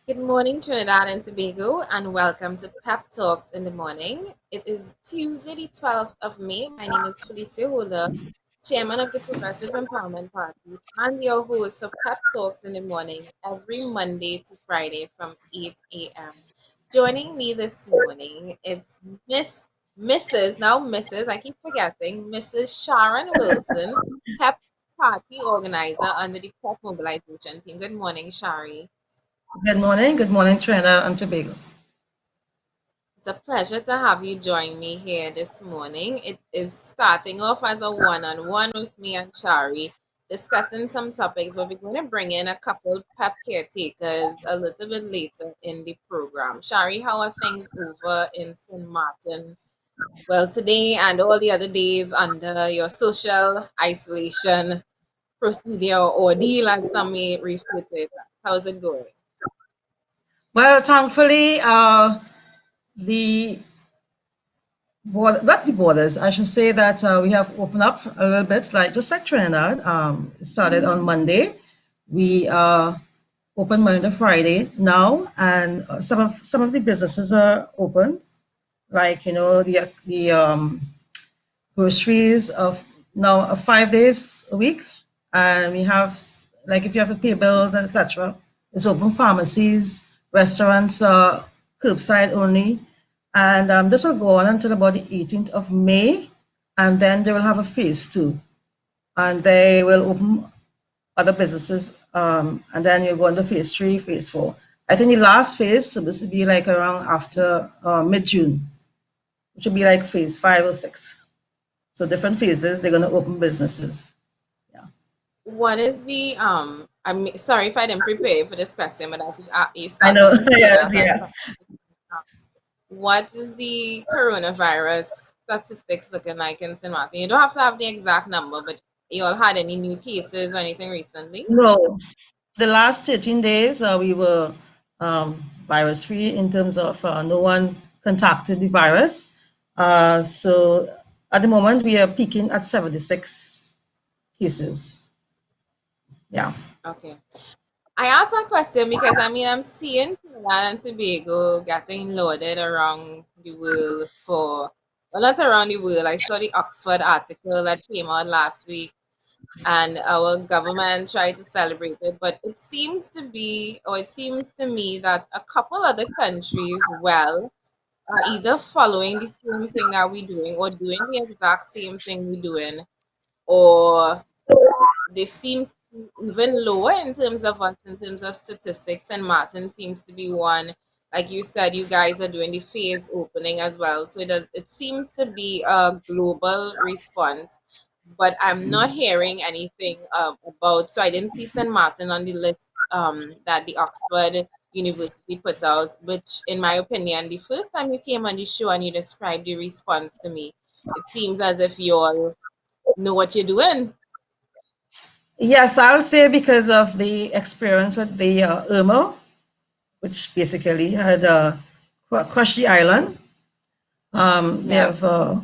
Good morning, Trinidad and Tobago, and welcome to Pep Talks in the Morning. It is Tuesday, the 12th of May. My name is Felicia Holder, Chairman of the Progressive Empowerment Party, and your host of Pep Talks in the Morning every Monday to Friday from 8 a.m. Joining me this morning, it's Mrs. I keep forgetting, Mrs. Sharon Wilson, Pep Party Organizer under the Pep Mobilization Team. Good morning, Shari. Good morning, Trinidad and Tobago. It's a pleasure to have you join me here this morning. It is starting off as a one-on-one with me and Shari, discussing some topics, but we're going to bring in a couple pep caretakers a little bit later in the program. Shari, how are things over in St. Martin? Well, today and all the other days under your social isolation procedure or ordeal, as some may refer to it. How's it going? Well, thankfully, the not the borders, I should say that we have opened up a little bit, like just like Trinidad. It started on Monday. We open Monday to Friday now, and some of the businesses are open, like the groceries of now 5 days a week, and we have like if you have to pay bills and etc. It's open. Pharmacies, restaurants, curbside only, and this will go on until about the 18th of May, and then they will have a phase two, and they will open other businesses, and then you go into phase three, phase four. I think the last phase is supposed to be like around after mid-June, which will be like phase 5 or 6. So different phases, they're going to open businesses. Yeah. What is the I'm sorry if I didn't prepare you for this question, but as you I started know. to say Yes, that, yeah. what is the coronavirus statistics looking like in St. Martin? You don't have to have the exact number, but you all had any new cases or anything recently? No, the last 13 days we were virus free in terms of no one contacted the virus. So at the moment we are peaking at 76 cases. Yeah. Okay. I asked that question because I'm seeing Trinidad and Tobago getting loaded around the world for, well, not around the world. I saw the Oxford article that came out last week and our government tried to celebrate it, but it seems to be, or it seems to me that a couple other countries, well, are either following the same thing that we're doing or doing the exact same thing we're doing, or they seem to be even lower in terms of us, in terms of statistics, and Martin seems to be one. Like you said, you guys are doing the phase opening as well. So it seems to be a global response, but I'm not hearing anything about. So I didn't see St. Martin on the list that the Oxford University put out, which, in my opinion, the first time you came on the show and you described the response to me, it seems as if you all know what you're doing. Yes, I'll say because of the experience with the Irma, which basically had crushed the island. Um, they Yeah. have uh,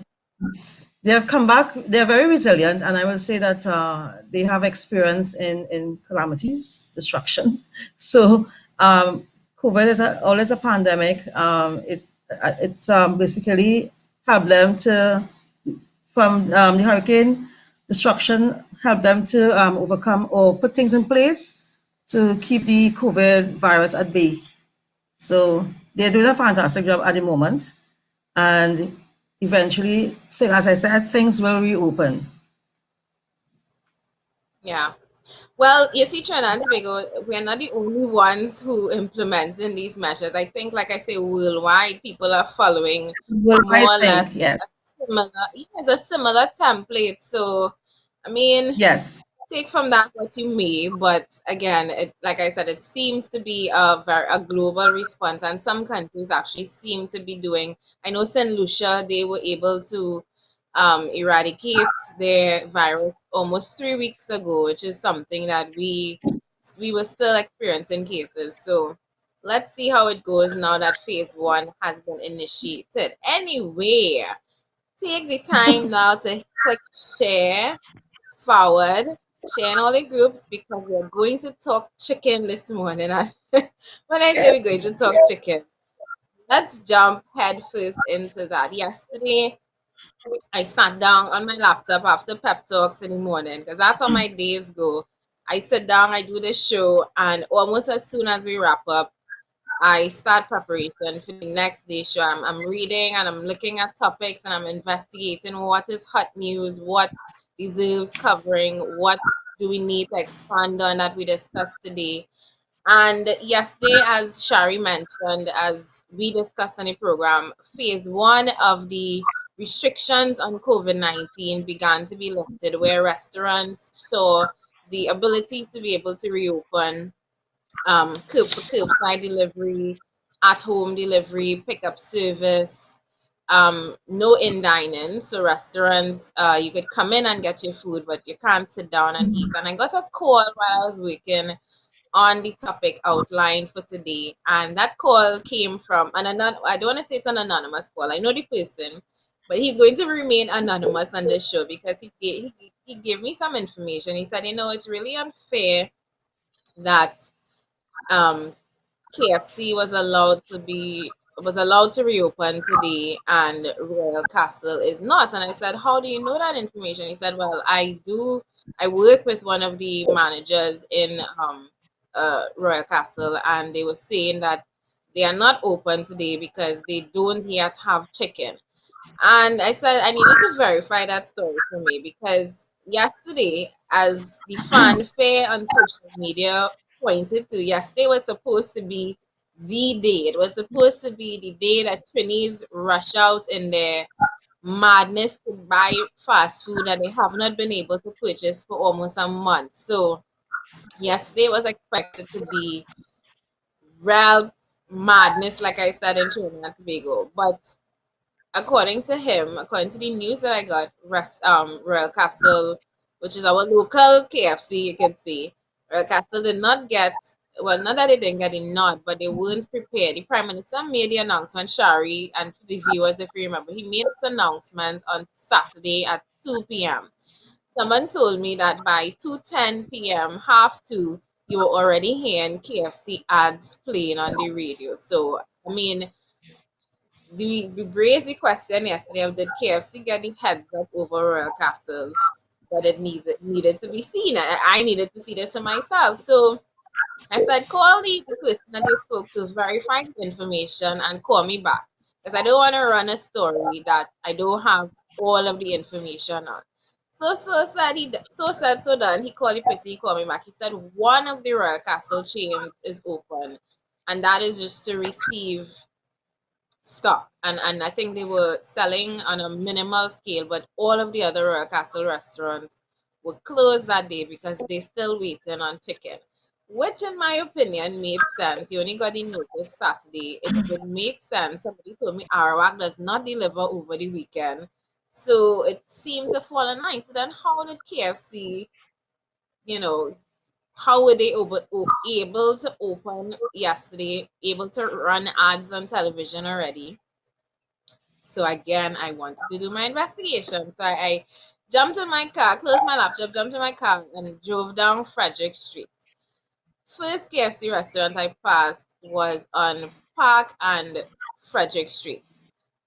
they have come back. They're very resilient, and I will say that they have experience in calamities, destruction. So, COVID is always a pandemic. It's basically helped them to from the hurricane destruction, help them to overcome or put things in place to keep the COVID virus at bay. So they're doing a fantastic job at the moment, and eventually, as I said, things will reopen. Yeah. Well, you see, Trinidad and Tobago, we're not the only ones who implementing these measures. I think, like I say, worldwide, people are following Well, I more or think less yes, a similar, yes, a similar template. So, I mean, yes. take from that what you may, but again, like I said, it seems to be a global response, and some countries actually seem to be doing. I know Saint Lucia, they were able to eradicate their virus almost 3 weeks ago, which is something that we were still experiencing cases. So let's see how it goes now that phase one has been initiated. Anyway, take the time now to click share forward. share in all the groups because we're going to talk chicken this morning. And when I say we're going to talk chicken, let's jump head first into that. Yesterday, I sat down on my laptop after pep talks in the morning because that's how my days go. I sit down, I do the show, and almost as soon as we wrap up, I start preparation for the next day show. I'm reading and I'm looking at topics and I'm investigating what is hot news, what deserves covering, what do we need to expand on that we discussed today. And yesterday, as Shari mentioned, as we discussed on the program, phase one of the restrictions on COVID-19 began to be lifted, where restaurants saw the ability to be able to reopen curbside delivery, at home delivery, pickup service, no in dining. So restaurants, you could come in and get your food, but you can't sit down and eat. And I got a call while I was working on the topic outlined for today, and that call came from I don't want to say it's an anonymous call. I know the person, but he's going to remain anonymous on this show because he gave me some information. He said, it's really unfair that um KFC was allowed to reopen today and Royal Castle is not. And I said, how do you know that information? He said, well, I work with one of the managers in Royal Castle, and they were saying that they are not open today because they don't yet have chicken. And I said I needed to verify that story for me because yesterday, as the fanfare on social media pointed to, yesterday was supposed to be the day. It was supposed to be the day that Trinis rush out in their madness to buy fast food that they have not been able to purchase for almost a month. So yesterday was expected to be real madness, like I said in Trinidad and Tobago. But according to him, according to the news that I got, Royal Castle, which is our local KFC, you can see, Royal Castle did not get, well, not that they didn't get a nod, but they weren't prepared. The Prime Minister made the announcement, Shari, and to the viewers, if you remember, he made this announcement on Saturday at 2 p.m. Someone told me that by 2:10 p.m., half two, you were already hearing KFC ads playing on the radio. So, I mean, we raised the question yesterday of did KFC get the heads up over Royal Castle, but it needed to be seen. I needed to see this for myself. So I said, call the person that you spoke to, verify the information, and call me back. Because I don't want to run a story that I don't have all of the information on. So done. He called the person, he called me back. He said one of the Royal Castle chains is open, and that is just to receive stock, and I think they were selling on a minimal scale, but all of the other Royal Castle restaurants were closed that day because they still waiting on chicken, which in my opinion made sense. You only got the notice Saturday. It would make sense. Somebody told me Arawak does not deliver over the weekend, so it seemed to fall in line. So then how did KFC, you know, how were they able to open yesterday, able to run ads on television already? So again, I wanted to do my investigation. So I jumped in my car, closed my laptop, jumped in my car, and drove down Frederick Street. First KFC restaurant I passed was on Park and Frederick Street.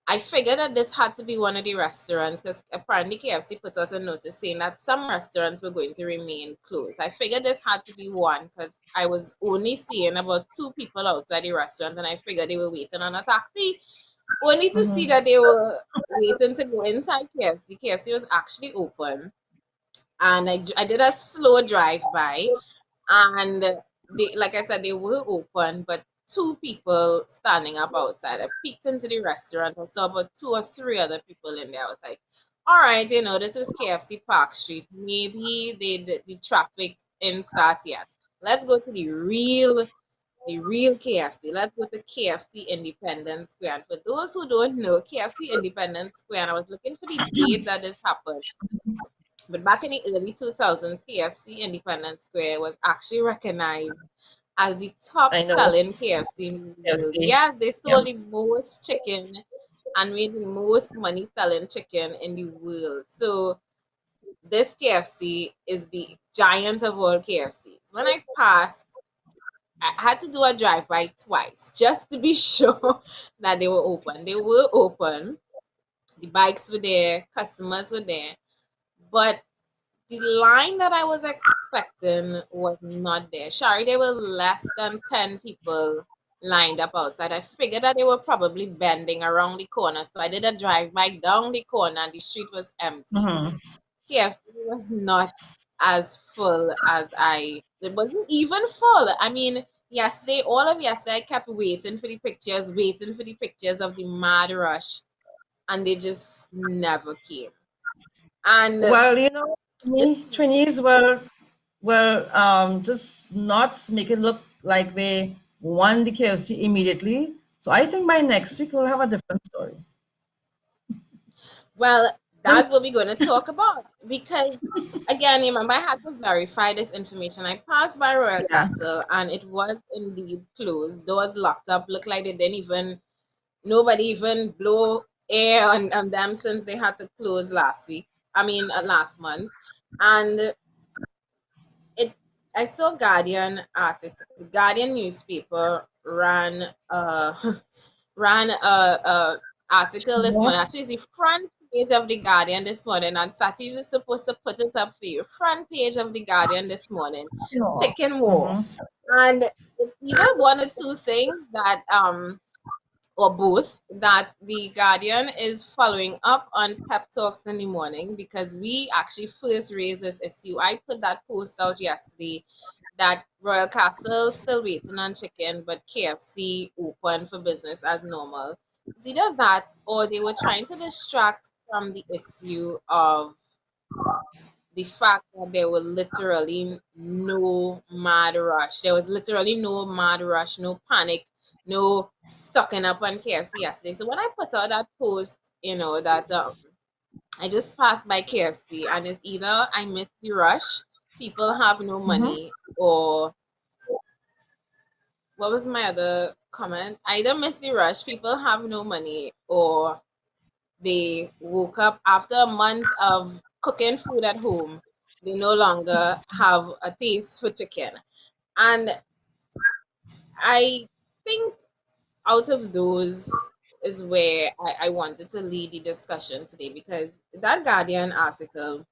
I figured that this had to be one of the restaurants because apparently KFC put out a notice saying that some restaurants were going to remain closed. I figured this had to be one because I was only seeing about two people outside the restaurant, and I figured they were waiting on a taxi, only to see that they were waiting to go inside KFC. KFC was actually open, and I did a slow drive by, and like I said, they were open, but two people standing up outside. I peeked into the restaurant. I saw about two or three other people in there. I was like, all right, this is KFC Park Street. Maybe the traffic in start yet. Let's go to the real KFC. Let's go to KFC Independence Square. And for those who don't know, KFC Independence Square, and I was looking for the date that this happened. But back in the early 2000s, KFC Independence Square was actually recognized as the top I know. selling KFC in the world. KFC. Yes, they Yeah. sold the most chicken and made the most money selling chicken in the world. So this KFC is the giant of all KFCs. When I passed, I had to do a drive-by twice just to be sure that they were open. They were open. The bikes were there, customers were there, but the line that I was expecting was not there. Shari, there were less than 10 people lined up outside. I figured that they were probably bending around the corner, so I did a drive-by down the corner and the street was empty. Mhm. KFC was not as full as it wasn't even full. I mean, yesterday, all of yesterday, I kept waiting for the pictures of the mad rush, and they just never came. And Well, you know, this, Trinities will just not make it look like they won the KFC immediately. So I think by next week we'll have a different story. well, Let me, that's what we're going to talk about because, again, remember, I had to verify this information. I passed by Royal yeah. Castle, and it was indeed closed. Doors locked up. Looked like they didn't even nobody even blow air on them since they had to close last week. I mean, last month. And it, I saw Guardian article. The Guardian newspaper ran ran a article this morning. Yes. Actually, it's the front page of the Guardian this morning, and Satish is supposed to put it up for you. Front page of the Guardian this morning. Sure. Chicken war, Mhm. and it's either one or two things that or both, that the Guardian is following up on Pep Talks in the morning because we actually first raised this issue. I put that post out yesterday that Royal Castle still waiting on chicken, but KFC open for business as normal. It's either that or they were trying to distract from the issue of the fact that there was literally no mad rush. There was literally no mad rush, no panic, no stocking up on KFC yesterday. So when I put out that post, that I just passed by KFC and it's either I missed the rush, people have no Mhm. money, or what was my other comment? I either missed the rush, people have no money, or they woke up after a month of cooking food at home. They no longer have a taste for chicken. And I think out of those is where I wanted to lead the discussion today because that Guardian article,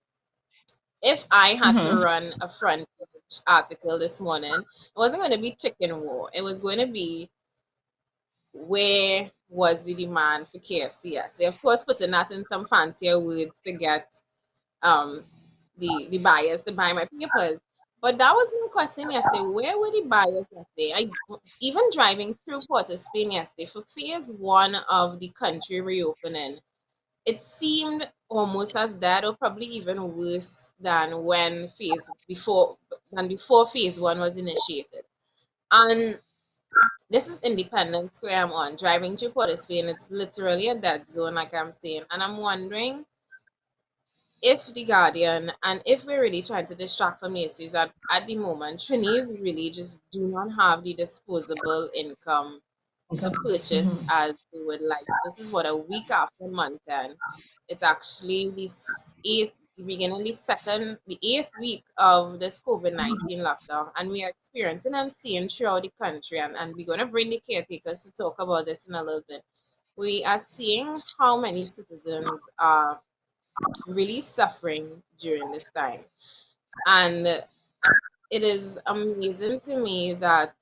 if I had to Mhm. run a front page article this morning, it wasn't going to be chicken war. It was going to be where was the demand for KFC? Yes, they of course putting that in some fancier words to get um the buyers to buy my papers. But that was my question yesterday. Where were the buyers yesterday? Even driving through Port of Spain yesterday for phase one of the country reopening, it seemed almost as dead or probably even worse than before phase one was initiated. And this is Independence where I'm on. Driving through Port of Spain, it's literally a dead zone, like I'm saying. And I'm wondering if the Guardian and if we're really trying to distract from the issues at the moment, Trinities really just do not have the disposable income to Okay. purchase Mhm. as they would like. This is what a week after month end. It's actually the eighth week of this COVID-19 lockdown, and we are experiencing and seeing throughout the country, and we're going to bring the caretakers to talk about this in a little bit. We are seeing how many citizens are really suffering during this time. And it is amazing to me that,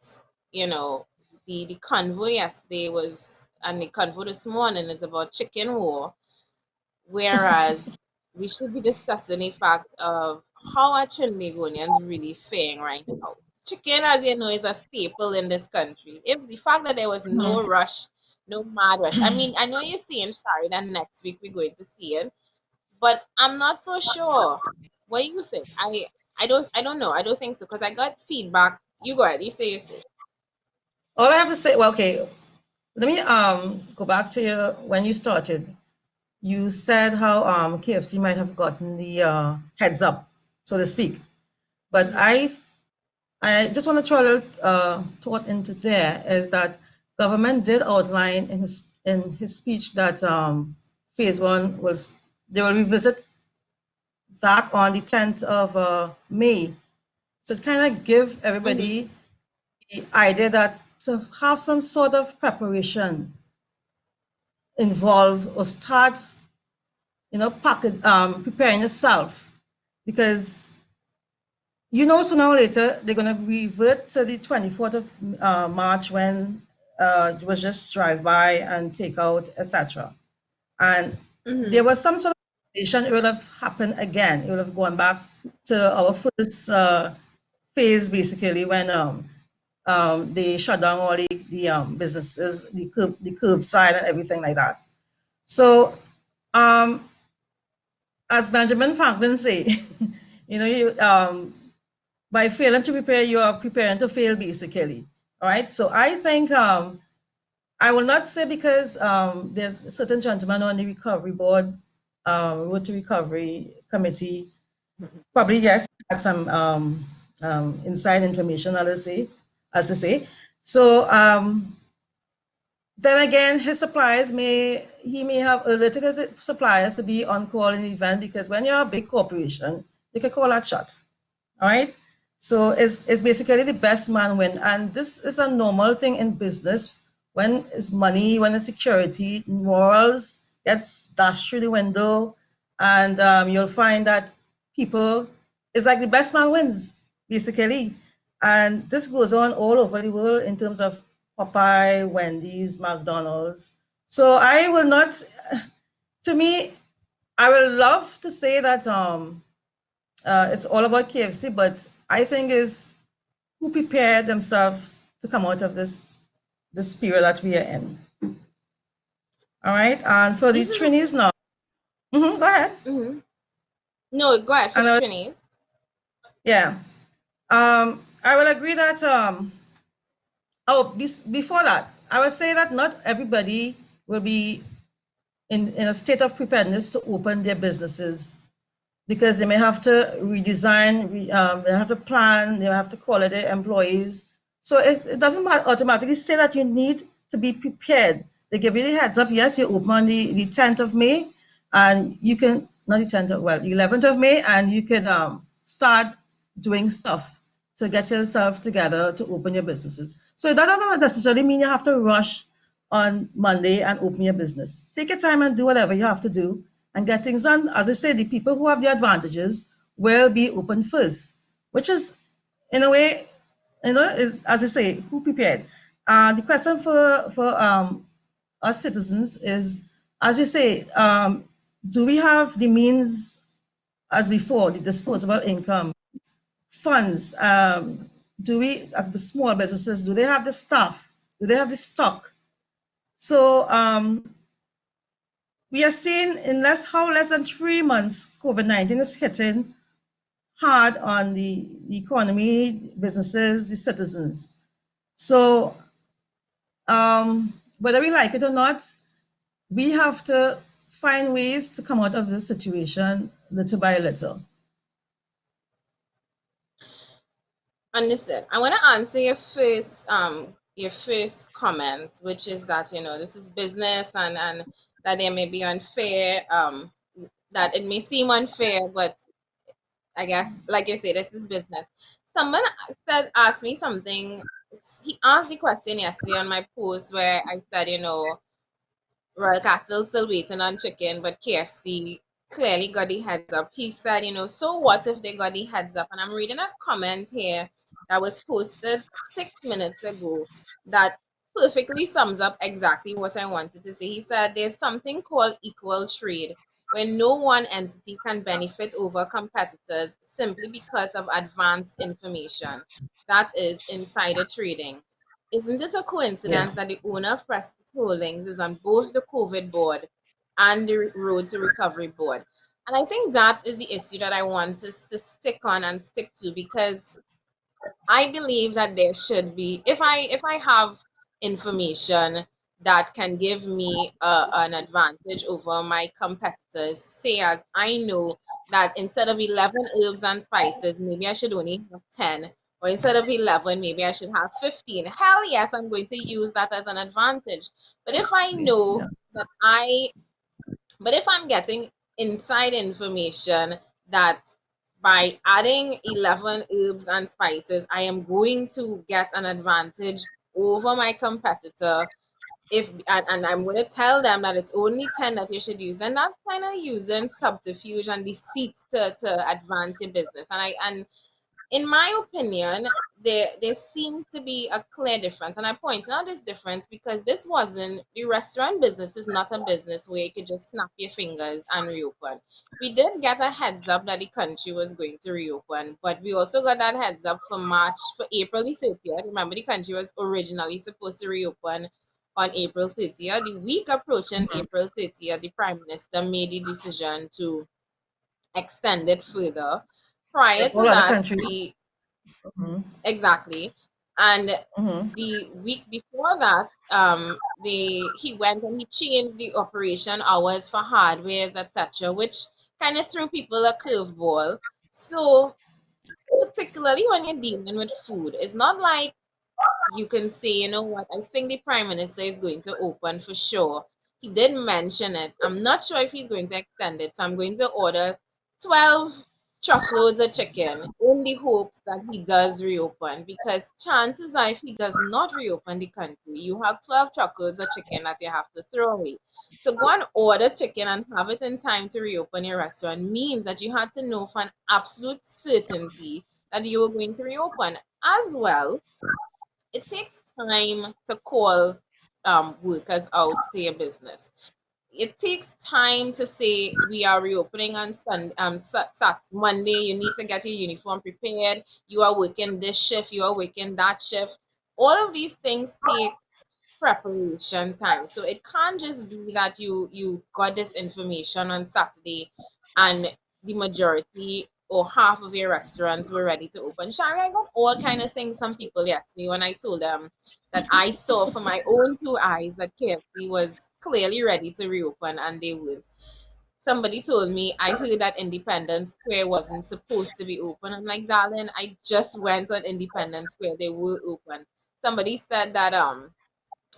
you know, the convo yesterday was, and the convo this morning is about chicken war, whereas we should be discussing the fact of how are Trinbagonians really faring right now. Chicken, as you know, is a staple in this country. If the fact that there was no Mhm. rush, no mad rush, I mean, I know you're saying, Shari, that next week we're going to see it, but I'm not so sure. What do you think? I don't know. I don't think so because I got feedback. You go ahead. You say. All I have to say, well, okay, let me go back to you when you started. You said how KFC might have gotten the heads up, so to speak. But Mm-hmm. I just want to throw a little thought into there is that government did outline in his speech that phase one was they will revisit that on the 10th of May. So to kind of give everybody the idea that to have some sort of preparation involved or start, preparing yourself, because sooner or later they're going to revert to the 24th of March when it was just drive by and take out, etc. And there was some sort of situation, it would have happened again. It would have gone back to our first phase, basically, when they shut down all the businesses, the curbside and everything like that. So, as Benjamin Franklin say, by failing to prepare, you are preparing to fail, basically. All right. So I think I will not say, because there's a certain gentleman on the recovery board, Road to Recovery Committee, probably, yes, had some inside information, as to say. So then again, his suppliers he may have alerted his suppliers to be on call in the event, because when you're a big corporation, you can call that shot. All right. So it's basically the best man win. And this is a normal thing in business. When it's money, when it's security, morals gets dashed through the window. And you'll find that people, it's like the best man wins, basically. And this goes on all over the world in terms of Popeye, Wendy's, McDonald's. So I will not, to me, I would love to say that it's all about KFC, but I think is who prepared themselves to come out of this period that we are in. All right, and for the trainees now, go ahead. No, go ahead for the trainees. Yeah, I will agree that. Before that, I would say that not everybody will be in a state of preparedness to open their businesses, because they may have to redesign, they have to plan, they have to call it their employees. So it doesn't automatically say that you need to be prepared. They give you the heads up. Yes, you open on the 10th of May, and you can, not the 10th of, the 11th of May, and you can start doing stuff to get yourself together to open your businesses. So that doesn't necessarily mean you have to rush on Monday and open your business. Take your time and do whatever you have to do and get things done. As I say, the people who have the advantages will be open first, which is, in a way, is, as I say, who prepared. The question for us citizens is, as you say, do we have the means as before, the disposable income, funds? Do we, small businesses, do they have the staff? Do they have the stock? So we are seeing in less than 3 months, COVID-19 is hitting hard on the economy, businesses, the citizens. So whether we like it or not, we have to find ways to come out of this situation little by little. Understood. I want to answer your first comment, which is that this is business, and that there may be unfair, that it may seem unfair, but I guess, like you say, this is business. Someone asked me something. He asked the question yesterday on my post where I said, Royal Castle still waiting on chicken, but KFC clearly got the heads up. He said, so what if they got the heads up? And I'm reading a comment here that was posted 6 minutes ago that perfectly sums up exactly what I wanted to say. He said, there's something called equal trade, where no one entity can benefit over competitors simply because of advanced information. That is insider trading. Isn't it a coincidence that the owner of Prestige Holdings is on both the COVID board and the Road to Recovery board? And I think that is the issue that I want us to stick on and stick to, because I believe that there should be, if I have information that can give me an advantage over my competitors, say as I know that instead of 11 herbs and spices, maybe I should only have 10, or instead of 11, maybe I should have 15. Hell yes, I'm going to use that as an advantage. But if I know that but if I'm getting inside information that by adding 11 herbs and spices, I am going to get an advantage over my competitor. And I'm going to tell them that it's only 10 that you should use, and not kind of using subterfuge and deceit to advance your business. And in my opinion, there seemed to be a clear difference. And I pointed out this difference because this wasn't the restaurant business is not a business where you could just snap your fingers and reopen. We did get a heads up that the country was going to reopen, but we also got that heads up for April the 30th. Remember, the country was originally supposed to reopen on April 30th. The week approaching Mhm. April 30th, the Prime Minister made the decision to extend it further. Prior Like to all other that, countries. we Mhm. exactly. And Mhm. the week before that, he went and he changed the operation hours for hardwares, etc., which kind of threw people a curveball. So, particularly when you're dealing with food, it's not like you can say, you know what, I think the Prime Minister is going to open for sure. He did mention it. I'm not sure if he's going to extend it, so I'm going to order 12 truckloads of chicken in the hopes that he does reopen. Because chances are, if he does not reopen the country, you have 12 truckloads of chicken that you have to throw away. So go and order chicken and have it in time to reopen your restaurant means that you had to know for an absolute certainty that you were going to reopen. As well, it takes time to call workers out to your business. It takes time to say we are reopening on Monday. You need to get your uniform prepared. You are working this shift. You are working that shift. All of these things take preparation time. So it can't just be that you got this information on Saturday and the majority or half of your restaurants were ready to open. Shari, I got all kind of things from people yesterday when I told them that I saw for my own two eyes that KFC was clearly ready to reopen and they would. Somebody told me I heard that Independence Square wasn't supposed to be open. I'm like, darling, I just went on Independence Square. They were open. Somebody said that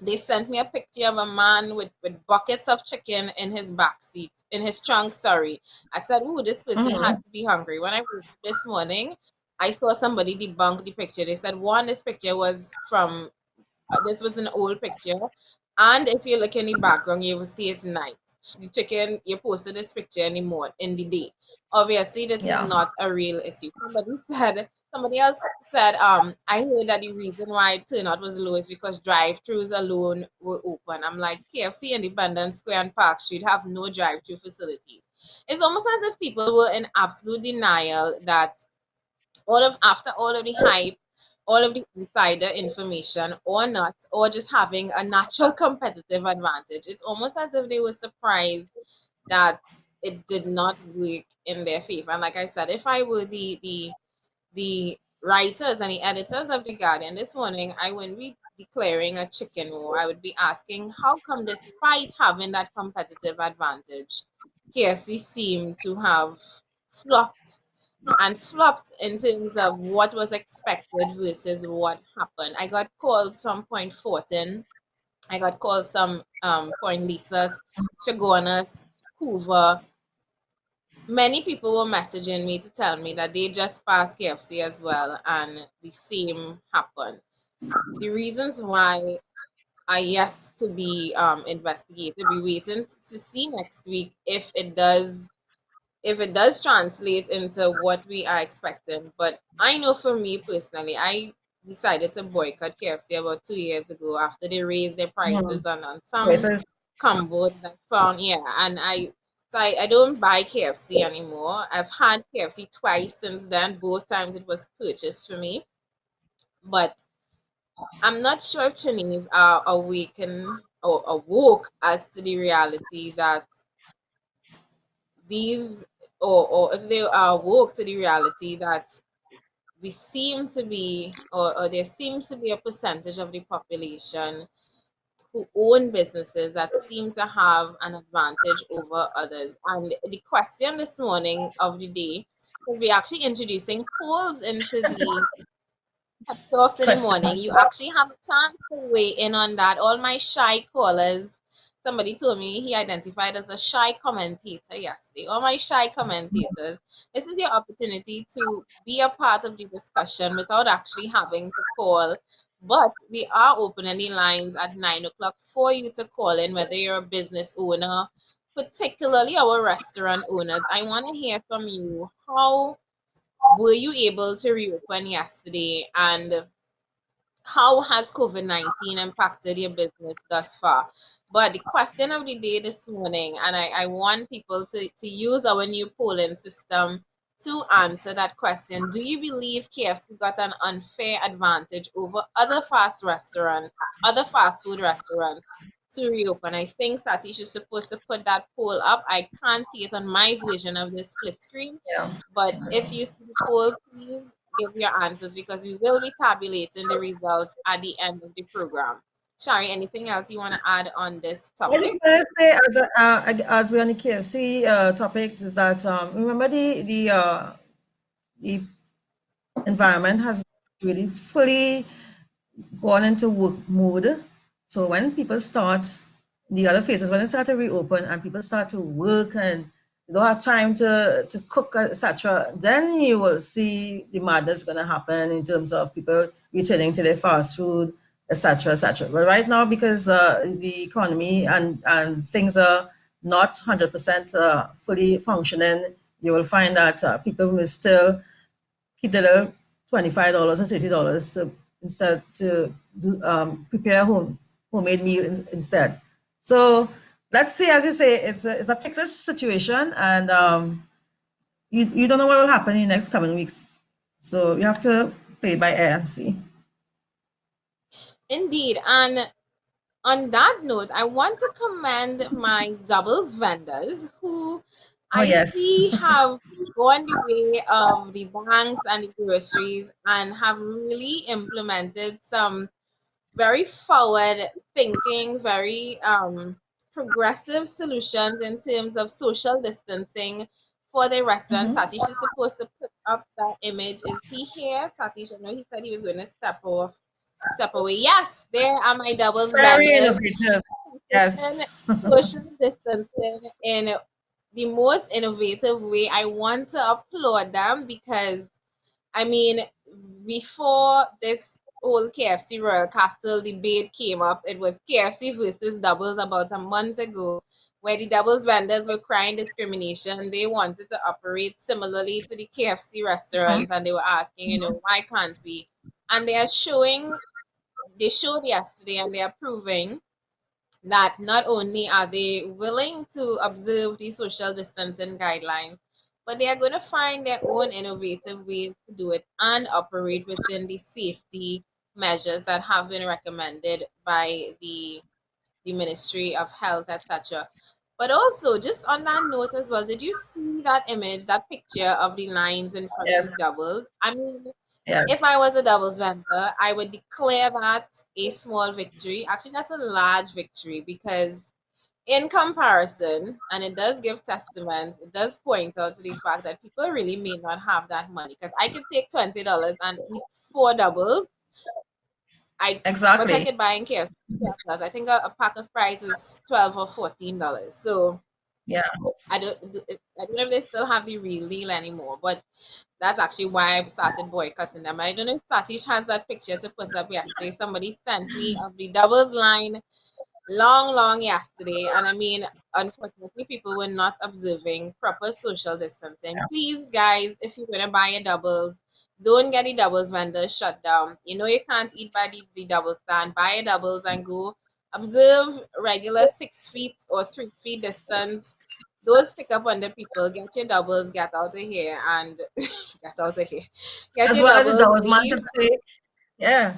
they sent me a picture of a man with buckets of chicken in his back seat, in his trunk, sorry. I said, ooh, this person had Mhm. to be hungry. When I woke up this morning, I saw somebody debunk the picture. They said, one, this picture was from, this was an old picture. And if you look in the background, you will see it's night. The chicken, you posted this picture anymore in the day. Obviously, this is Yeah. not a real issue. Somebody else said, I heard that the reason why turnout was low is because drive-throughs alone were open. I'm like, KFC, Independence Square, and Park Street have no drive-through facilities. It's almost as if people were in absolute denial that after all of the hype, all of the insider information, or not, or just having a natural competitive advantage. It's almost as if they were surprised that it did not work in their favor. And like I said, if I were the writers and the editors of the Guardian this morning, I wouldn't be declaring a chicken war. I would be asking, how come, despite having that competitive advantage, KFC seemed to have flopped in terms of what was expected versus what happened. I got calls from Point Fortin. I got calls from Point Lisas, Chagonas, Hoover. Many people were messaging me to tell me that they just passed KFC as well and the same happened. The reasons why are yet to be investigated. We're waiting to see next week if it does translate into what we are expecting. But I know for me personally, I decided to boycott KFC about 2 years ago after they raised their Mhm. prices on Okay, so some combos that found, yeah, and I don't buy KFC anymore. I've had KFC twice since then. Both times it was purchased for me. But I'm not sure if Chinese are awakened or awoke as to the reality that these or if they are woke to the reality that we seem to be or there seems to be a percentage of the population who own businesses that seem to have an advantage over others. And the question this morning of the day, because we're actually introducing polls into the pep talks in the morning, questions. you actually have a chance to weigh in on that. All my shy callers, somebody told me he identified as a shy commentator yesterday. All my shy commentators, this is your opportunity to be a part of the discussion without actually having to call. But we are opening the lines at 9 o'clock for you to call in, whether you're a business owner, particularly our restaurant owners. I want to hear from you. How were you able to reopen yesterday, and how has COVID-19 impacted your business thus far? But the question of the day this morning, and I want people to use our new polling system to answer that question. Do you believe KFC got an unfair advantage over other fast food restaurants to reopen? I think Satish is supposed to put that poll up. I can't see it on my version of the split screen. Yeah. But if you see the poll, please give your answers because we will be tabulating the results at the end of the program. Shari, anything else you want to add on this I just topic? want to say, as we're on the KFC topic, is that remember the environment has really fully gone into work mode. So when people start, the other phases, when it start to reopen and people start to work and they don't have time to cook, etc., then you will see the madness going to happen in terms of people returning to their fast food, etc., etc. But right now, because the economy and things are not 100% fully functioning, you will find that people will still keep the little $25 or $30 instead to prepare homemade meal instead. So let's see, as you say, it's a ticklish situation, and you don't know what will happen in the next coming weeks. So you have to play it by ear and see. Indeed. And on that note, I want to commend my doubles vendors who Oh, I yes. see have gone the way of the banks and the groceries and have really implemented some very forward thinking, very progressive solutions in terms of social distancing for the restaurant. Mhm. Satish is supposed to put up that image. Is he here? Satish, I know he said he was going to step away. Yes, there are my doubles Very vendors. innovative. Practicing Yes. social distancing in the most innovative way. I want to applaud them because I mean, before this whole KFC Royal Castle debate came up, it was KFC versus Doubles about a month ago, where the Doubles vendors were crying discrimination. They wanted to operate similarly to the KFC Mhm. restaurants, and they were asking, why can't we? And they showed yesterday, and they are proving that not only are they willing to observe the social distancing guidelines, but they are going to find their own innovative ways to do it and operate within the safety measures that have been recommended by the Ministry of Health, etc. But also, just on that note as well, did you see that image, that picture of the lines in front of Yes. the doubles? I mean, if I Yes. was a doubles vendor, I would declare that a small victory. Actually, that's a large victory because, in comparison, and it does give testament, it does point out to the fact that people really may not have that money. Because I could take $20 and eat four doubles. How much I Exactly. could buy in KFC? Plus, I think a pack of fries is $12 or $14. So Yeah. I don't know if they still have the real deal anymore, but that's actually why I started boycotting them. I don't know if Satish has that picture to put up yesterday. Somebody sent me of the doubles line long yesterday. And I mean, unfortunately, people were not observing proper social distancing. Please, guys, if you're going to buy a doubles, don't get the doubles vendor shut down. You know, you can't eat by the double stand. Buy a doubles and go observe regular 6 feet or 3 feet distance. Don't stick up under people. Get your doubles, get out of here, and get out of here. Get As your well as the doubles, dollars man leave. could say, yeah,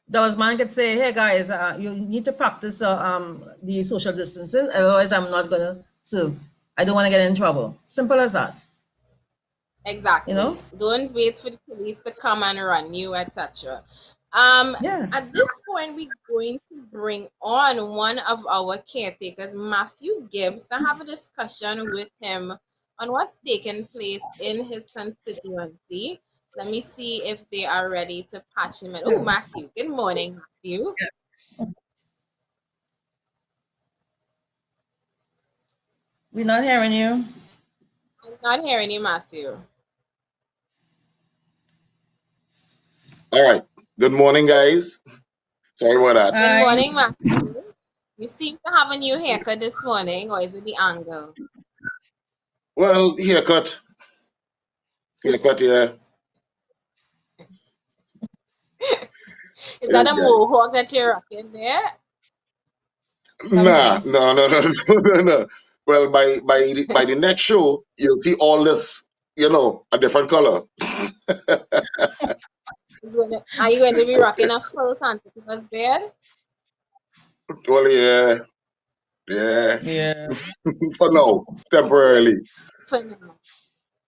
those man could say, hey guys, you need to practice the social distancing, otherwise I'm not gonna serve. I don't want to get in trouble. Simple as that. You know? Exactly. Don't wait for the police to come and run you, etc. Yeah. At this point, we're going to bring on one of our caretakers, Matthew Gibbs, to have a discussion with him on what's taking place in his constituency. Let me see if they are ready to patch him in. Oh, Matthew. Good morning, Matthew. Yes. We're not hearing you. I'm not hearing you, Matthew. All right. Good morning, guys. Sorry about that. Good Hi. morning, Matthew. You seem to have a new haircut this morning, or is it the angle? Well, haircut, yeah. Is It that is, a guys. mohawk that you're rocking there? Nah, Something. no, no, no, no, no, no. Well, by the next show, you'll see all this, a different color. Are you going to be rocking a full Santa Claus beard? Well, yeah, yeah. Yeah. For now, temporarily. For now.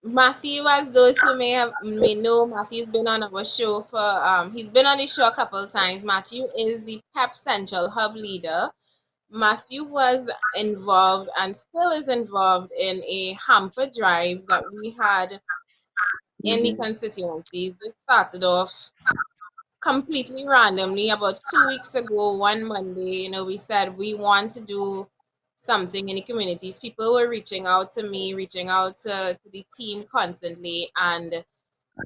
Matthew, as those who may know, Matthew's been on our show for he's been on the show a couple of times. Matthew is the Pep Central Hub leader. Matthew was involved and still is involved in a hamper drive that we had in the Mhm. constituencies. This started off completely randomly about 2 weeks ago, one Monday. We said we want to do something in the communities. People were reaching out to me, reaching out to the team constantly, and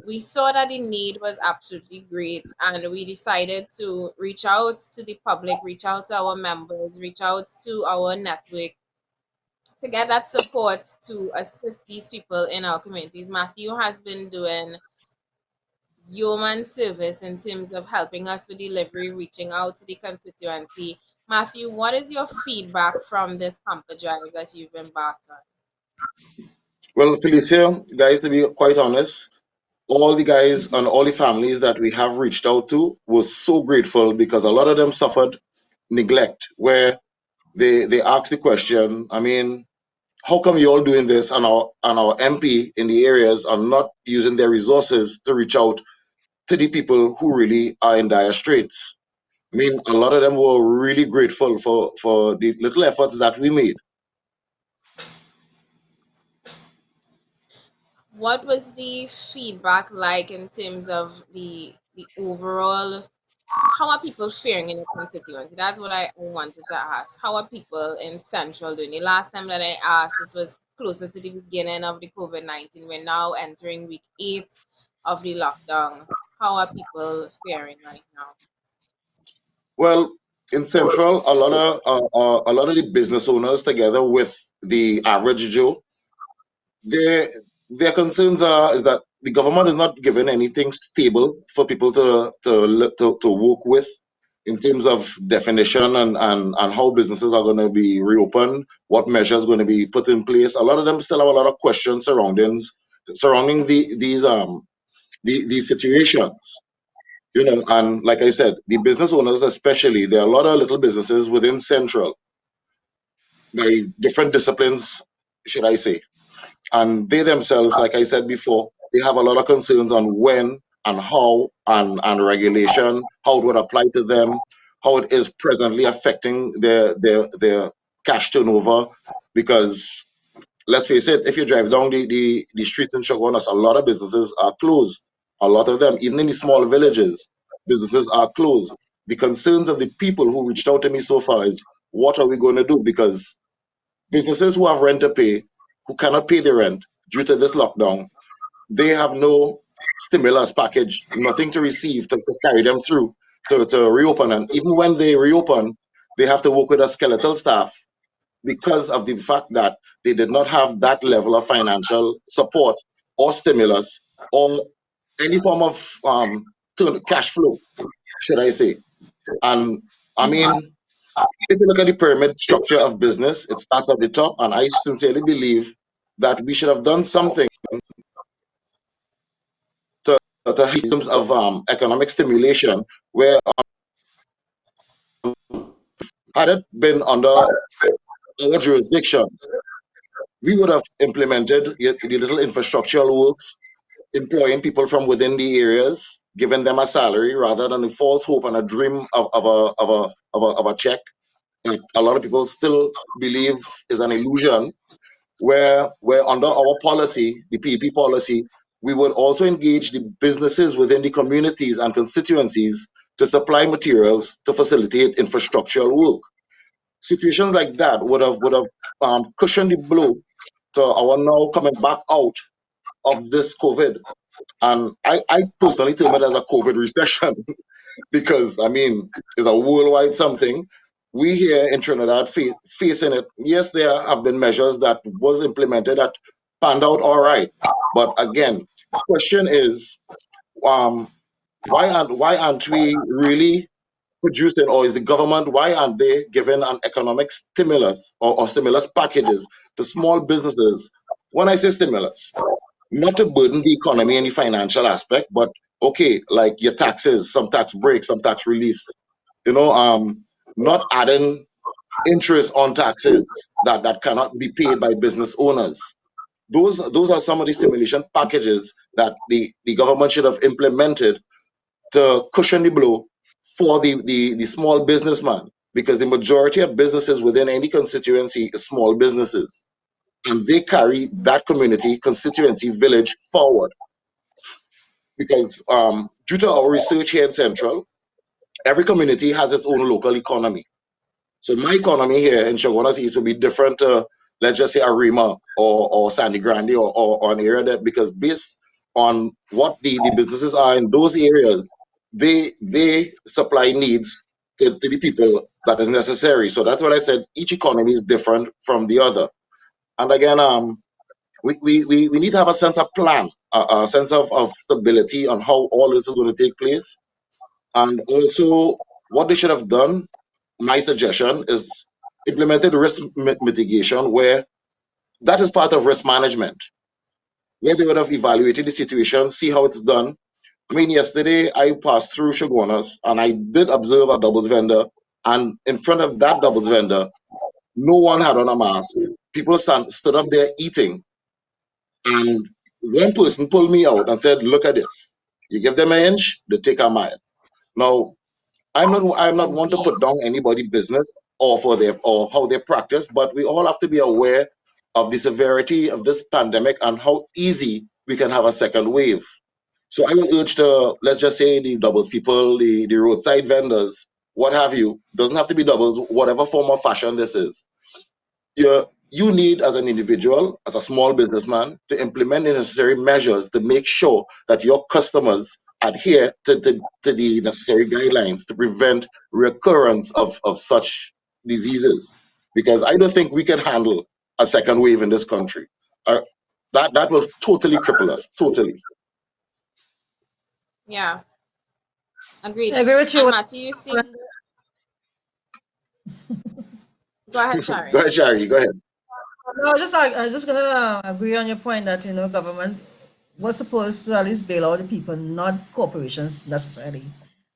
we saw that the need was absolutely great, and we decided to reach out to the public, reach out to our members, reach out to our network to get that support to assist these people in our communities. Matthew has been doing yeoman service in terms of helping us with delivery, reaching out to the constituency. Matthew, what is your feedback from this hamper drive that you've embarked on? Well, Felicia, guys, to be quite honest, all the guys and all the families that we have reached out to was so grateful because a lot of them suffered neglect, where they asked the question. I mean, how come you all doing this and our MP in the areas are not using their resources to reach out to the people who really are in dire straits? I mean, a lot of them were really grateful for the little efforts that we made. What was the feedback like in terms of the overall? How are people faring in your constituency? That's what I wanted to ask. How are people in Central doing? The last time that I asked, this was closer to the beginning of the COVID-19. We're now entering week 8 of the lockdown. How are people faring right now? Well, in Central, a lot of the business owners, together with the average Joe, their their concerns are is that the government is not giving anything stable for people to work with in terms of definition and how businesses are going to be reopened, what measures going to be put in place. A lot of them still have a lot of questions surrounding these situations. And like I said, the business owners especially, there are a lot of little businesses within Central by different disciplines, should I say. And they themselves, like I said before, they have a lot of concerns on when and how and regulation, how it would apply to them, how it is presently affecting their cash turnover. Because let's face it, if you drive down the streets in Chaguanas, a lot of businesses are closed. A lot of them, even in the small villages, businesses are closed. The concerns of the people who reached out to me so far is, what are we going to do? Because businesses who have rent to pay, who cannot pay the rent due to this lockdown, they have no stimulus package, nothing to receive to carry them through to reopen. And even when they reopen, they have to work with a skeletal staff because of the fact that they did not have that level of financial support or stimulus or any form of cash flow, should I say. And I mean, if you look at the pyramid structure of business, it starts at the top, and I sincerely believe that we should have done something to help in terms of economic stimulation, where had it been under our jurisdiction, we would have implemented the little infrastructural works, employing people from within the areas, giving them a salary rather than a false hope and a dream of a check that a lot of people still believe is an illusion. Where under our policy, the PEP policy, we would also engage the businesses within the communities and constituencies to supply materials to facilitate infrastructural work. situations like that would have cushioned the blow to our now coming back out of this COVID. And I personally term it as a COVID recession because I mean it's a worldwide something. We here in Trinidad facing it. Yes, there have been measures that was implemented that panned out all right, but again, the question is, um, why aren't we really producing, or is the government, why aren't they giving an economic stimulus or stimulus packages to small businesses? When I say stimulus, not to burden the economy in the financial aspect, but okay, like your taxes, some tax breaks, some tax relief, you know, not adding interest on taxes that cannot be paid by business owners. Those are some of the stimulation packages that the government should have implemented to cushion the blow for the small businessman, because the majority of businesses within any constituency is small businesses, and they carry that community, constituency, village forward. Because due to our research here in Central, every community has its own local economy. So my economy here in Chaguanas East will be different to, let's just say, Arima or Sandy Grande or an area that, because based on what the businesses are in those areas, they supply needs to the people that is necessary. So that's what I said. Each economy is different from the other. And again, we need to have a sense of plan, a sense of stability on how all this is going to take place. And also, what they should have done, my suggestion is implemented risk mitigation, where that is part of risk management, where they would have evaluated the situation, see how it's done. I mean, yesterday I passed through Shogunas and I did observe a doubles vendor, and in front of that doubles vendor, no one had on a mask. People stood up there eating, and one person pulled me out and said, "Look at this. You give them an inch, they take a mile." Now, I'm not one to put down anybody business or how they practice, but we all have to be aware of the severity of this pandemic and how easy we can have a second wave. So I will urge to, let's just say, the doubles people, the roadside vendors, what have you, doesn't have to be doubles, whatever form of fashion this is. You need, as an individual, as a small businessman, to implement the necessary measures to make sure that your customers adhere to the necessary guidelines to prevent recurrence of such diseases. Because I don't think we can handle a second wave in this country. Uh, that will totally cripple us, totally. Yeah, agreed. I agree with you. And Matthew, you seem. Go ahead, Shari. Go ahead, Shari, go ahead. No, I'm just gonna agree on your point that government was supposed to at least bail out the people, not corporations necessarily.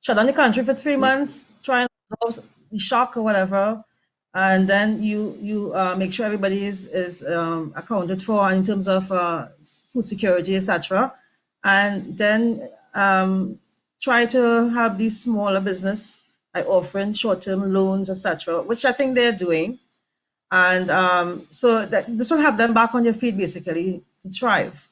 Shut down the country for 3 months, try and absorb the shock or whatever, and then you make sure everybody is accounted for in terms of food security, etc. And then try to have these smaller business by offering short-term loans, etc., which I think they're doing. And so this will have them back on their feet, basically, to thrive.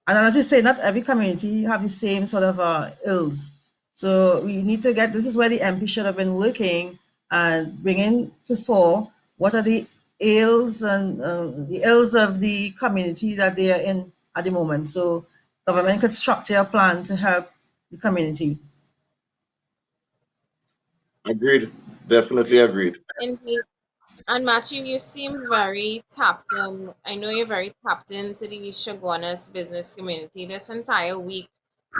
And as you say, not every community have the same sort of ills. So we need to this is where the MP should have been working and bringing to fore what are the ills and the ills of the community that they are in at the moment. So government could structure a plan to help the community. Agreed. Definitely agreed. Indeed. And Matthew, you seem very tapped in. I know you're very tapped into the Chaguanas business community. This entire week,